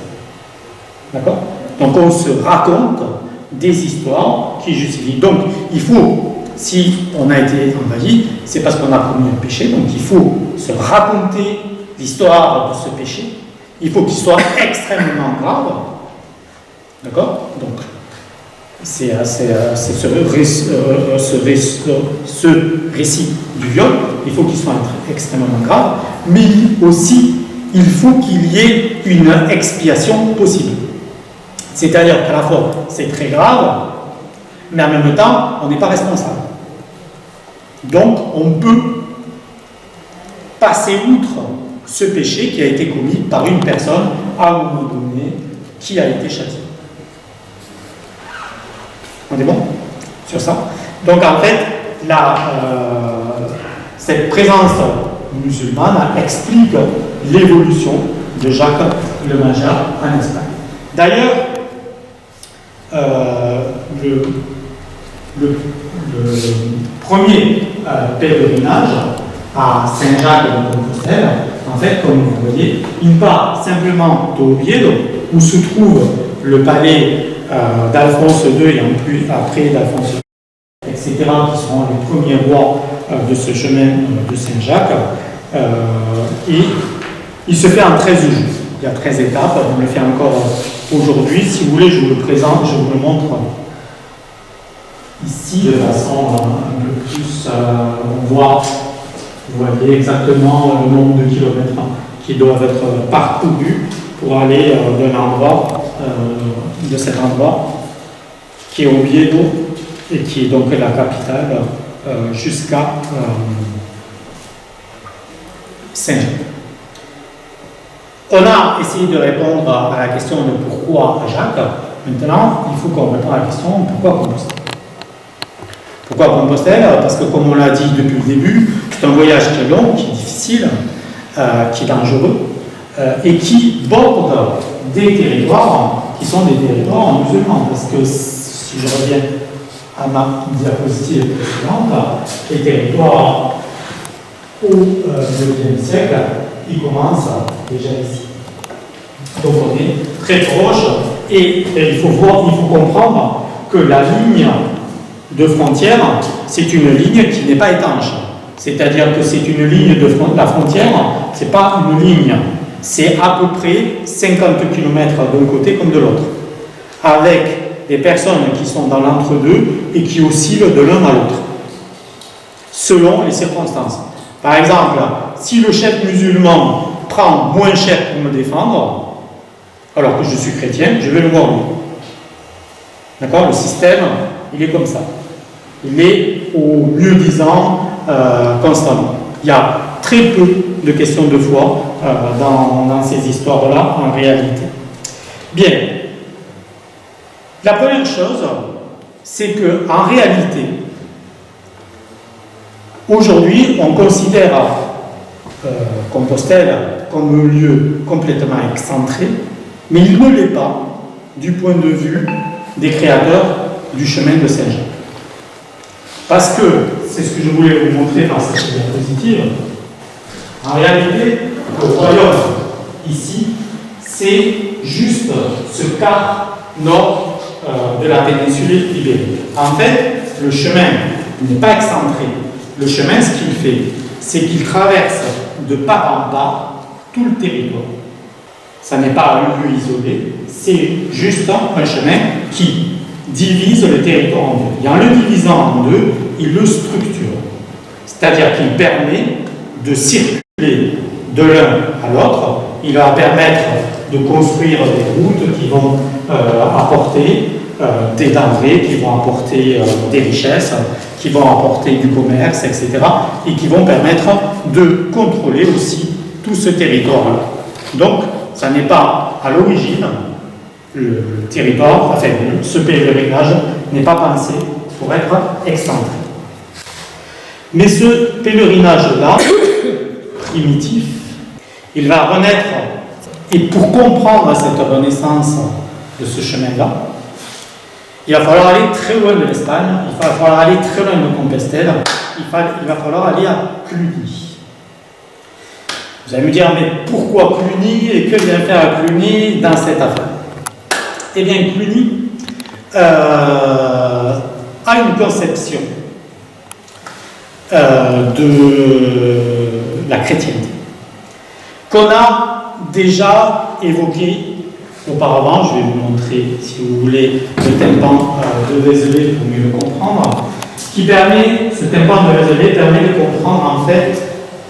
D'accord ? Donc on se raconte des histoires qui justifient. Donc il faut, si on a été envahi, c'est parce qu'on a commis un péché, donc il faut se raconter l'histoire de ce péché. Il faut qu'il soit extrêmement grave. D'accord ? Donc c'est ce récit du viol, il faut qu'il soit extrêmement grave, mais aussi il faut qu'il y ait une expiation possible. C'est-à-dire qu'à la fois c'est très grave, mais en même temps on n'est pas responsable. Donc on peut passer outre ce péché qui a été commis par une personne à un moment donné qui a été châtié. On est bon sur ça? Donc en fait, cette présence musulmane explique l'évolution de Jacques le Majeur en Espagne. D'ailleurs, le premier pèlerinage à Saint-Jacques de Compostelle, en fait, comme vous voyez, il part simplement d'Oviedo, où se trouve le palais d'Alphonse II et en plus après d'Alphonse II, etc., qui seront les premiers rois de ce chemin de Saint-Jacques. Et il se fait en 13 jours. Il y a 13 étapes, on le fait encore aujourd'hui. Si vous voulez, je vous le présente, je vous le montre ici de façon un peu plus. On voit, vous voyez exactement le nombre de kilomètres qui doivent être parcourus pour aller d'un endroit, de cet endroit qui est Oviedo et qui est donc la capitale jusqu'à Saint-Jacques. On a essayé de répondre à la question de pourquoi Jacques. Maintenant, il faut qu'on réponde à la question pourquoi Compostelle. Pourquoi Compostelle? Parce que, comme on l'a dit depuis le début, c'est un voyage qui est long, qui est difficile, qui est dangereux et qui borde des territoires qui sont des territoires musulmans. Parce que, si je reviens à ma diapositive précédente, les territoires au XIXe siècle, ils commencent déjà ici. Donc on est très proche et il faut comprendre que la ligne de frontière, c'est une ligne qui n'est pas étanche. C'est-à-dire que c'est une ligne de la frontière, c'est pas une ligne, c'est à peu près 50 km d'un côté comme de l'autre, avec des personnes qui sont dans l'entre-deux et qui oscillent de l'un à l'autre, selon les circonstances. Par exemple, si le chef musulman prend moins cher pour me défendre, alors que je suis chrétien, je vais le voir lui. D'accord? Le système, il est comme ça. Il est au mieux-disant constamment. Il y a très peu de questions de foi dans ces histoires-là, en réalité. Bien. La première chose, c'est qu'en réalité, aujourd'hui, on considère Compostelle comme un lieu complètement excentré, mais il ne l'est pas du point de vue des créateurs du chemin de Saint-Jacques. Parce que, c'est ce que je voulais vous montrer dans cette diapositive, en réalité, le royaume, ici, c'est juste ce quart nord de la péninsule ibérique. En fait, le chemin n'est pas excentré. Le chemin, ce qu'il fait, c'est qu'il traverse de part en part tout le territoire. Ça n'est pas un lieu isolé, c'est juste un chemin qui divise le territoire en deux. Et en le divisant en deux, il le structure. C'est-à-dire qu'il permet de circuler de l'un à l'autre. Il va permettre de construire des routes qui vont apporter des denrées, qui vont apporter des richesses, qui vont apporter du commerce, etc. et qui vont permettre de contrôler aussi tout ce territoire-là. Donc, ça n'est pas à l'origine, le territoire, enfin, ce pèlerinage n'est pas pensé pour être excentré. Mais ce pèlerinage-là, primitif, il va renaître, et pour comprendre cette renaissance de ce chemin-là, il va falloir aller très loin de l'Espagne, il va falloir aller très loin de Compostelle, il va falloir aller à Cluny. Vous allez me dire, mais pourquoi Cluny et que vient faire Cluny dans cette affaire? Eh bien, Cluny a une conception de la chrétienté qu'on a déjà évoquée auparavant. Je vais vous montrer, si vous voulez, le tympan de Vézelay pour mieux le comprendre. Ce tympan de Vézelay permet de comprendre en fait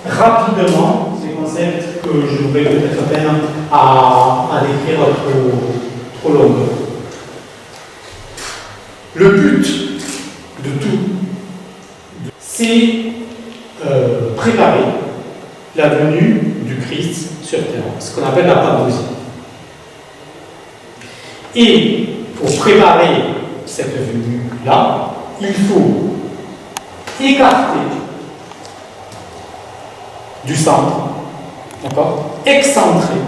rapidement ces concepts que je n'aurais peut-être à peine à décrire trop longuement. Le but de tout, c'est préparer la venue du Christ sur terre, ce qu'on appelle la parousie. Et pour préparer cette venue-là, il faut écarter du centre, d'accord, excentrer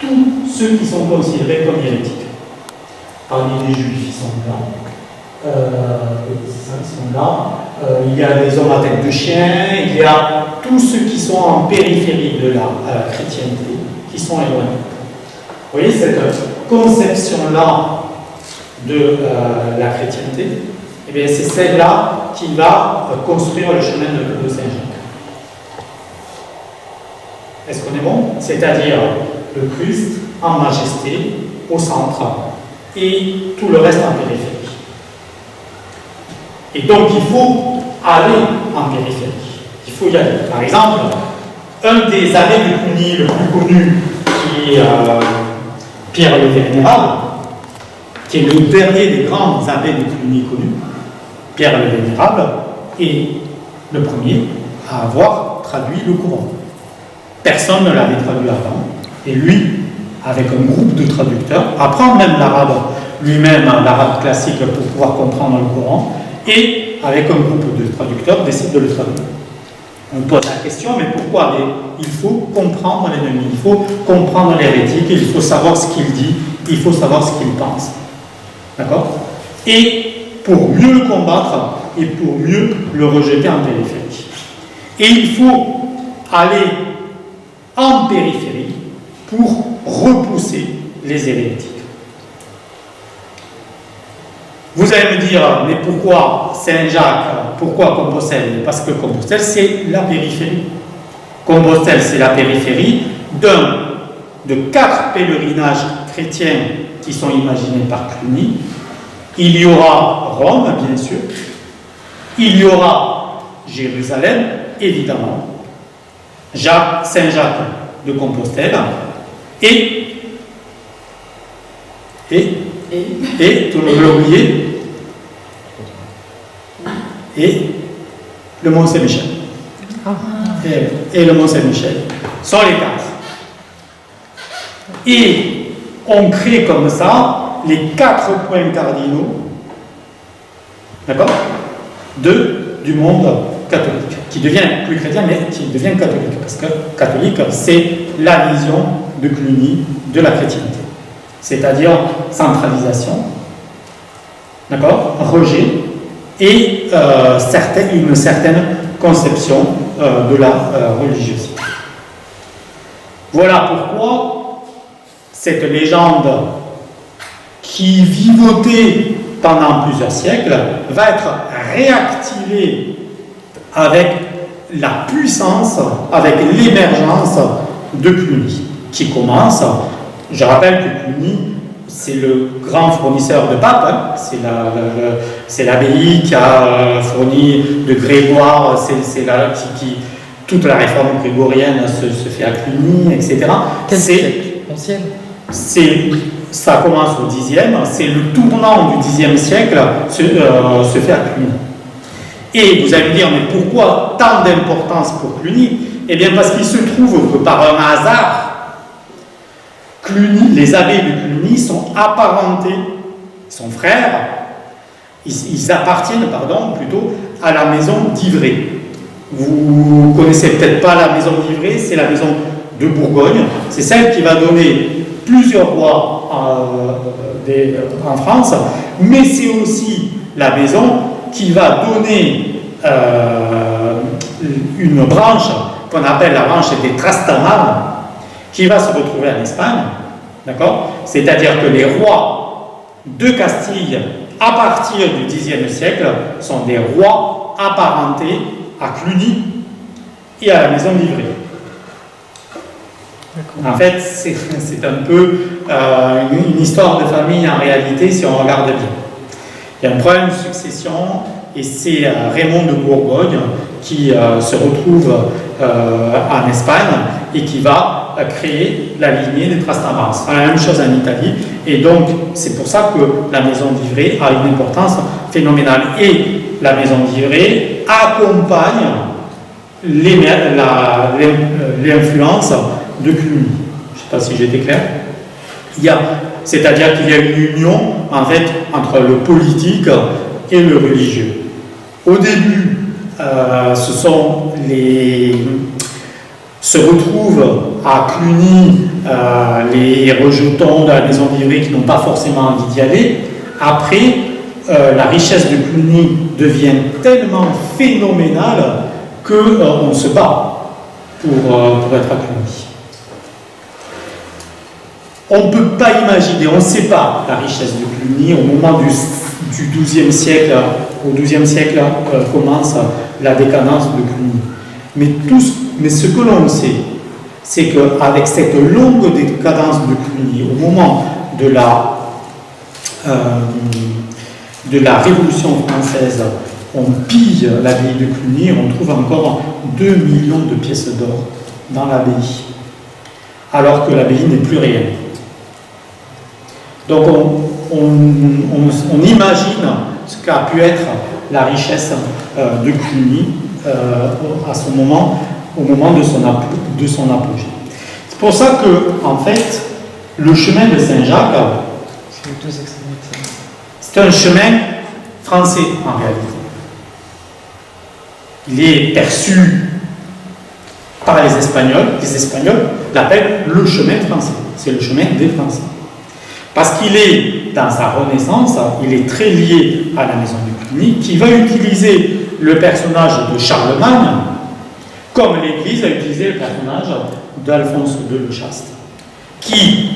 tous ceux qui sont considérés comme hérétiques. Parmi les juifs, ils sont là. Il y a des hommes à tête de chien, il y a tous ceux qui sont en périphérie de la chrétienté, qui sont éloignés. Vous voyez cette conception-là de la chrétienté, eh bien, c'est celle-là qui va construire le chemin de Saint-Jacques. Est-ce qu'on est bon? C'est-à-dire le Christ en majesté, au centre, et tout le reste en périphérie. Et donc il faut aller en périphérie. Il faut y aller. Par exemple, un des abbés de Cluny le plus connu, qui est Pierre le Vénérable, qui est le dernier des grands abbés de Cluny connus, Pierre le Vénérable, est le premier à avoir traduit le Coran. Personne ne l'avait traduit avant, et lui, avec un groupe de traducteurs, apprend même l'arabe lui-même, l'arabe classique, pour pouvoir comprendre le Coran, et avec un groupe de traducteurs, décide de le traduire. On pose la question, mais pourquoi? Mais il faut comprendre l'ennemi, il faut comprendre l'hérétique, il faut savoir ce qu'il dit, il faut savoir ce qu'il pense. D'accord? Et pour mieux le combattre, et pour mieux le rejeter en périphérie. Et il faut aller en périphérie pour repousser les hérétiques. Vous allez me dire, mais pourquoi Saint-Jacques, pourquoi Compostelle? Parce que Compostelle, c'est la périphérie. Compostelle, c'est la périphérie de 4 pèlerinages chrétiens qui sont imaginés par Cluny. Il y aura Rome, bien sûr. Il y aura Jérusalem, évidemment. Saint-Jacques de Compostelle. Et tout le monde l'a oublié, et le Mont Saint-Michel. Et le Mont Saint-Michel sont les 4. Et on crée comme ça les 4 points cardinaux, d'accord, du monde catholique, qui devient plus chrétien, mais qui devient catholique, parce que catholique, c'est la vision de Cluny de la chrétienté. C'est-à-dire centralisation, d'accord, rejet, et une certaine conception de la religiosité. Voilà pourquoi cette légende qui vivotait pendant plusieurs siècles va être réactivée avec la puissance, avec l'émergence de Cluny, qui commence. Je rappelle que Cluny, c'est le grand fournisseur de papes, hein. C'est l'abbaye qui a fourni de Grégoire, toute la réforme grégorienne se fait à Cluny, etc. Quel siècle? Ancienne? Ça commence au Xe, c'est le tournant du Xe siècle se fait à Cluny. Et vous allez me dire, mais pourquoi tant d'importance pour Cluny? Eh bien parce qu'il se trouve que par un hasard, Cluny, les abbés de Cluny sont apparentés, sont frères, ils appartiennent, plutôt, à la maison d'Ivray. Vous connaissez peut-être pas la maison d'Ivray, c'est la maison de Bourgogne, c'est celle qui va donner plusieurs rois en France, mais c'est aussi la maison qui va donner une branche qu'on appelle la branche des Trastamare, qui va se retrouver en Espagne, d'accord? C'est-à-dire que les rois de Castille, à partir du Xe siècle, sont des rois apparentés à Cluny et à la maison d'Ivray. En fait, c'est un peu une histoire de famille en réalité, si on regarde bien. Il y a un problème de succession, et c'est Raymond de Bourgogne qui se retrouve en Espagne et qui va créer la lignée des Trastamare. C'est la même chose en Italie, et donc c'est pour ça que la maison d'Ivray a une importance phénoménale. Et la maison d'Ivray accompagne l'influence de Cluny. Je ne sais pas si j'ai été clair. c'est-à-dire qu'il y a une union en fait entre le politique et le religieux. Au début, se retrouvent à Cluny les rejetons de la maison d'Ivry qui n'ont pas forcément envie d'y aller. Après, la richesse de Cluny devient tellement phénoménale qu'on se bat pour être à Cluny. On ne peut pas imaginer, on ne sait pas la richesse de Cluny au moment du XIIe siècle. Au XIIe siècle commence la décadence de Cluny. Mais ce que l'on sait, c'est qu'avec cette longue décadence de Cluny, au moment de la Révolution française, on pille l'abbaye de Cluny, on trouve encore 2 millions de pièces d'or dans l'abbaye, alors que l'abbaye n'est plus rien. Donc on imagine ce qu'a pu être la richesse de Cluny à ce moment, au moment de son apogée. C'est pour ça que, en fait, le chemin de Saint-Jacques, c'est un chemin français en réalité. Il est perçu par les Espagnols l'appellent le chemin français. C'est le chemin des Français. Parce qu'il est, dans sa renaissance, il est très lié à la maison de Cluny, qui va utiliser le personnage de Charlemagne, comme l'Église a utilisé le personnage d'Alphonse II le Chaste, qui,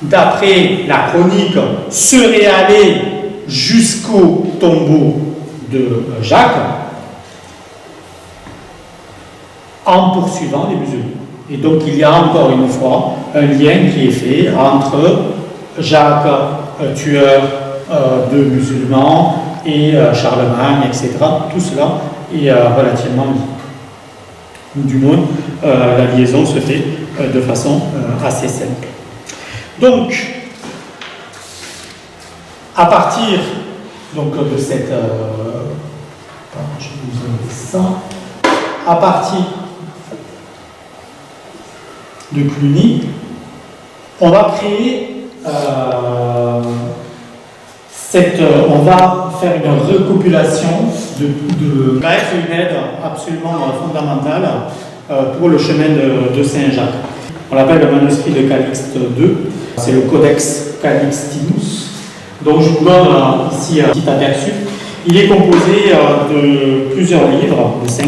d'après la chronique, serait allé jusqu'au tombeau de Jacques en poursuivant les musulmans. Et donc il y a encore une fois un lien qui est fait entre Jacques, tueur de musulmans, et Charlemagne, etc. Tout cela est relativement lié. Du moins, la liaison se fait de façon assez simple. Donc, à partir de cette... je vous enlève ça. À partir de Cluny, on va créer on va faire une recopilation va être une aide absolument fondamentale pour le chemin de Saint-Jacques. On l'appelle le manuscrit de Calixte II, c'est le Codex Calixtinus. Donc je vous donne ici un petit aperçu. Il est composé de plusieurs livres, de 5.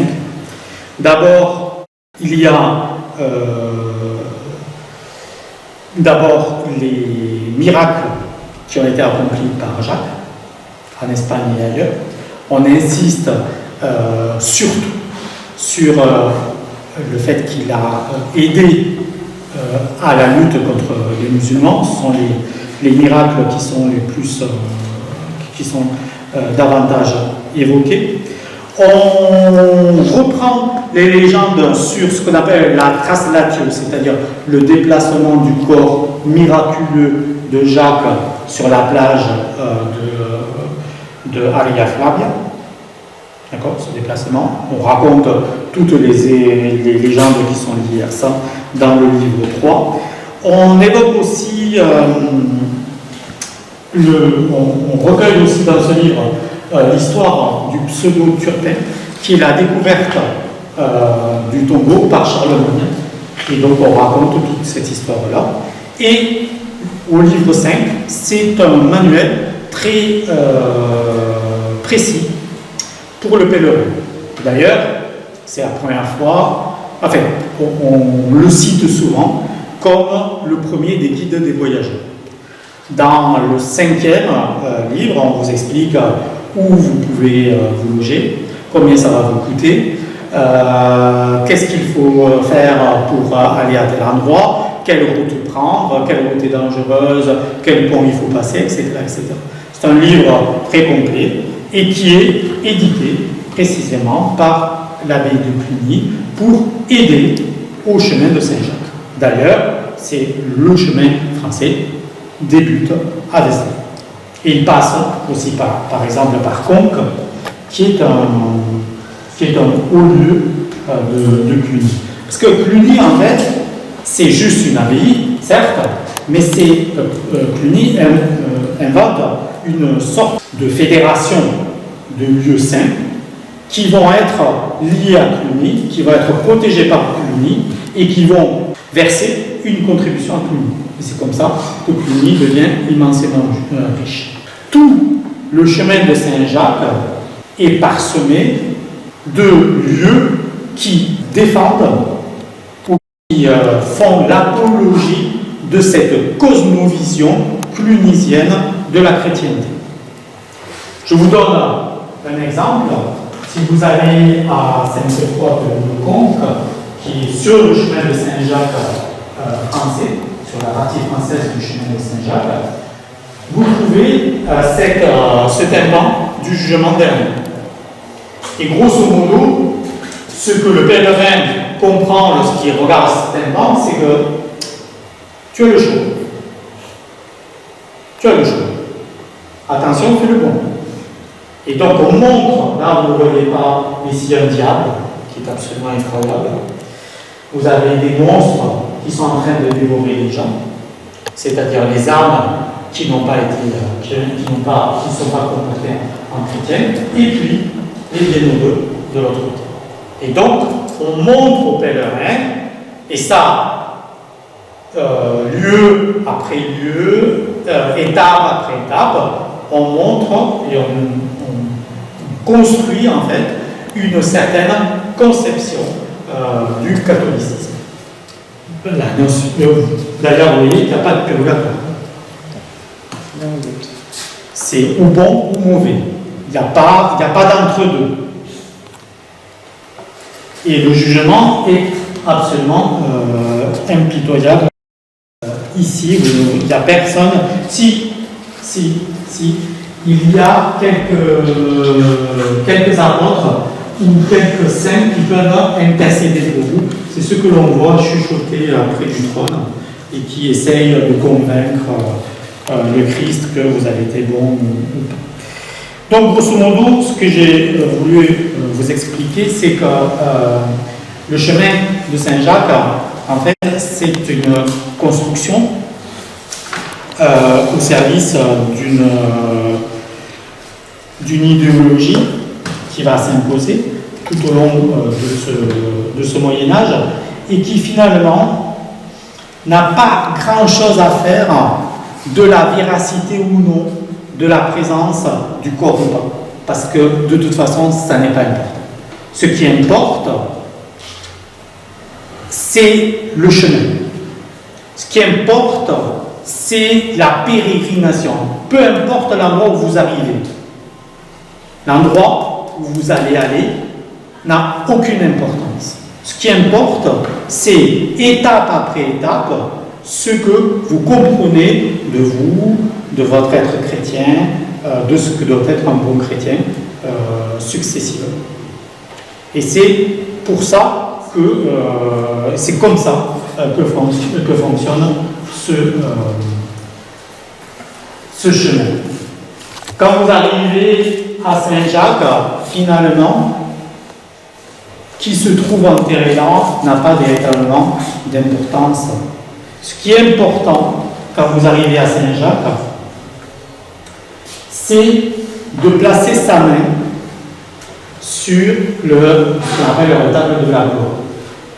D'abord, il y a les miracles qui ont été accomplis par Jacques, en Espagne et ailleurs. On insiste surtout sur le fait qu'il a aidé à la lutte contre les musulmans. Ce sont les miracles qui sont les plus, davantage évoqués. On reprend les légendes sur ce qu'on appelle la traslatio, c'est-à-dire le déplacement du corps miraculeux de Jacques sur la plage de Aria Flavia. D'accord, ce déplacement. On raconte toutes les légendes qui sont liées à ça dans le livre 3. On évoque aussi, on recueille aussi dans ce livre l'histoire du pseudo-Turpin, qui est la découverte du tombeau par Charlemagne. Et donc on raconte toute cette histoire-là. Et au livre 5, c'est un manuel très précis pour le pèlerin. D'ailleurs, c'est la première fois, enfin, on le cite souvent comme le premier des guides des voyageurs. Dans le 5e livre, on vous explique où vous pouvez vous loger, combien ça va vous coûter, qu'est-ce qu'il faut faire pour aller à tel endroit, quelle route prendre, quelle route est dangereuse, quel pont il faut passer, etc. etc. C'est un livre très complet et qui est édité précisément par l'abbaye de Cluny pour aider au chemin de Saint-Jacques. D'ailleurs, c'est le chemin français débute à Vézelay. Et il passe aussi par exemple par Conques, qui est un haut lieu de Cluny. Parce que Cluny, en fait, c'est juste une abbaye, certes, Mais Cluny invente une sorte de fédération de lieux saints qui vont être liés à Cluny, qui vont être protégés par Cluny et qui vont verser une contribution à Cluny. Et c'est comme ça que Cluny devient immensément riche. Tout le chemin de Saint-Jacques est parsemé de lieux qui défendent ou qui font l'apologie de cette cosmovision clunisienne de la chrétienté. Je vous donne un exemple. Si vous allez à Sainte-Croix-de-Conques, qui est sur le chemin de Saint-Jacques français, sur la partie française du chemin de Saint-Jacques, vous trouvez ce tympan du jugement dernier. Et grosso modo, ce que le pèlerin comprend lorsqu'il regarde ce tympan, c'est que tu as le choix. Tu as le choix. Attention, fais le bon. Et donc on montre, là vous ne voyez pas ici un diable, qui est absolument incroyable. Vous avez des monstres qui sont en train de dévorer les gens, c'est-à-dire les âmes qui n'ont pas été, qui ne sont pas comportées en chrétiens, et puis les bienheureux de l'autre côté. Et donc on montre aux pèlerins, et ça, lieu après lieu, étape après étape, on montre et on construit en fait une certaine conception du catholicisme. D'ailleurs, vous voyez qu'il n'y a pas de purgatoire. C'est ou bon ou mauvais. Il n'y a pas d'entre-deux. Et le jugement est absolument impitoyable. Ici, il n'y a personne. Si, il y a quelques apôtres ou quelques saints qui peuvent intercéder pour vous. C'est ce que l'on voit chuchoter près du trône et qui essayent de convaincre le Christ que vous avez été bon ou pas. Donc, grosso modo, ce que j'ai voulu vous expliquer, c'est que le chemin de Saint-Jacques, en fait, c'est une construction au service d'une idéologie qui va s'imposer tout au long de ce Moyen-Âge et qui finalement n'a pas grand-chose à faire de la véracité ou non de la présence du corps ou pas. Parce que de toute façon, ça n'est pas important. Ce qui importe, c'est le chemin. Ce qui importe, c'est la pérégrination. Peu importe l'endroit où vous arrivez. L'endroit où vous allez aller n'a aucune importance. Ce qui importe, c'est étape après étape, ce que vous comprenez de vous, de votre être chrétien, de ce que doit être un bon chrétien, successivement. Et c'est pour ça que c'est comme ça que fonctionne ce chemin. Quand vous arrivez à Saint-Jacques, finalement, qui se trouve enterré là n'a pas véritablement d'importance. Ce qui est important quand vous arrivez à Saint-Jacques, c'est de placer sa main sur ce qu'on appelle le retable de la gloire.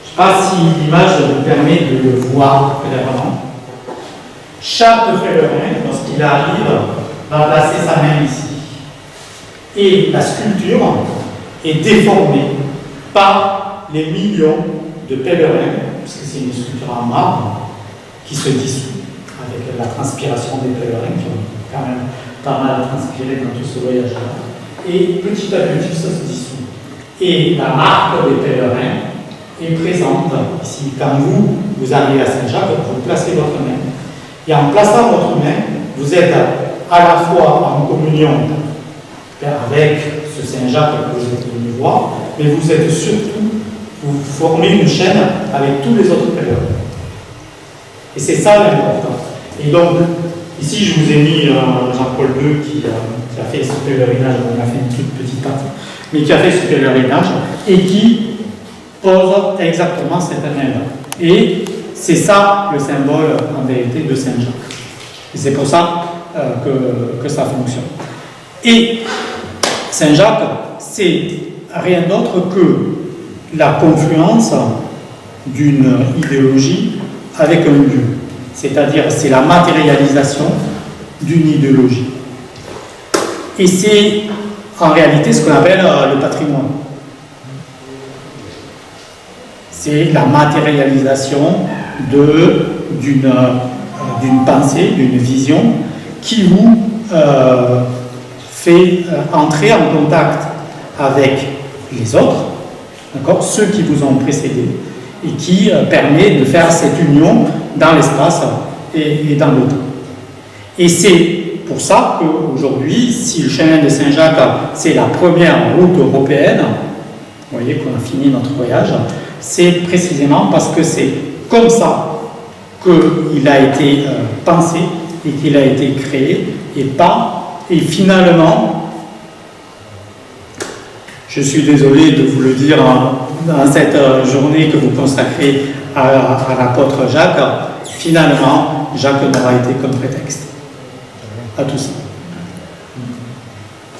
Je ne sais pas si l'image vous permet de le voir clairement. Chaque pèlerin, lorsqu'il arrive, va placer sa main ici. Et la sculpture est déformée par les millions de pèlerins, puisque c'est une sculpture en marbre qui se dissout avec la transpiration des pèlerins qui ont quand même pas mal transpiré dans tout ce voyage-là. Et petit à petit, ça se dissout. Et la marque des pèlerins est présente ici. Quand vous arrivez à Saint-Jacques, vous placez votre main. Et en plaçant votre main, vous êtes à la fois en communion avec ce Saint-Jacques que vous êtes venu voir, mais vous êtes surtout, vous formez une chaîne avec tous les autres pèlerins. Et c'est ça l'important. Et donc, ici, je vous ai mis Jean-Paul II qui a fait ce pèlerinage, on a fait une toute petite partie, mais qui a fait ce pèlerinage et qui pose exactement cette année-là. Et c'est ça le symbole en vérité de Saint-Jacques. Et c'est pour ça que ça fonctionne. Et Saint-Jacques, c'est rien d'autre que la confluence d'une idéologie avec un lieu. C'est-à-dire, c'est la matérialisation d'une idéologie. Et c'est en réalité ce qu'on appelle le patrimoine. C'est la matérialisation d'une pensée, d'une vision qui vous fait entrer en contact avec les autres, d'accord, ceux qui vous ont précédé, et qui permet de faire cette union dans l'espace et dans le temps. Et c'est pour ça qu'aujourd'hui, si le chemin de Saint-Jacques, c'est la première route européenne, vous voyez qu'on a fini notre voyage, c'est précisément parce que c'est comme ça qu'il a été pensé et qu'il a été créé, et finalement, je suis désolé de vous le dire dans cette journée que vous consacrez à l'apôtre Jacques, finalement, Jacques n'aura été qu'un prétexte à tout ça.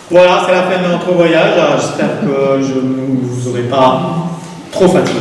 Voilà, c'est la fin de notre voyage. J'espère que je ne vous aurai pas trop fatigué.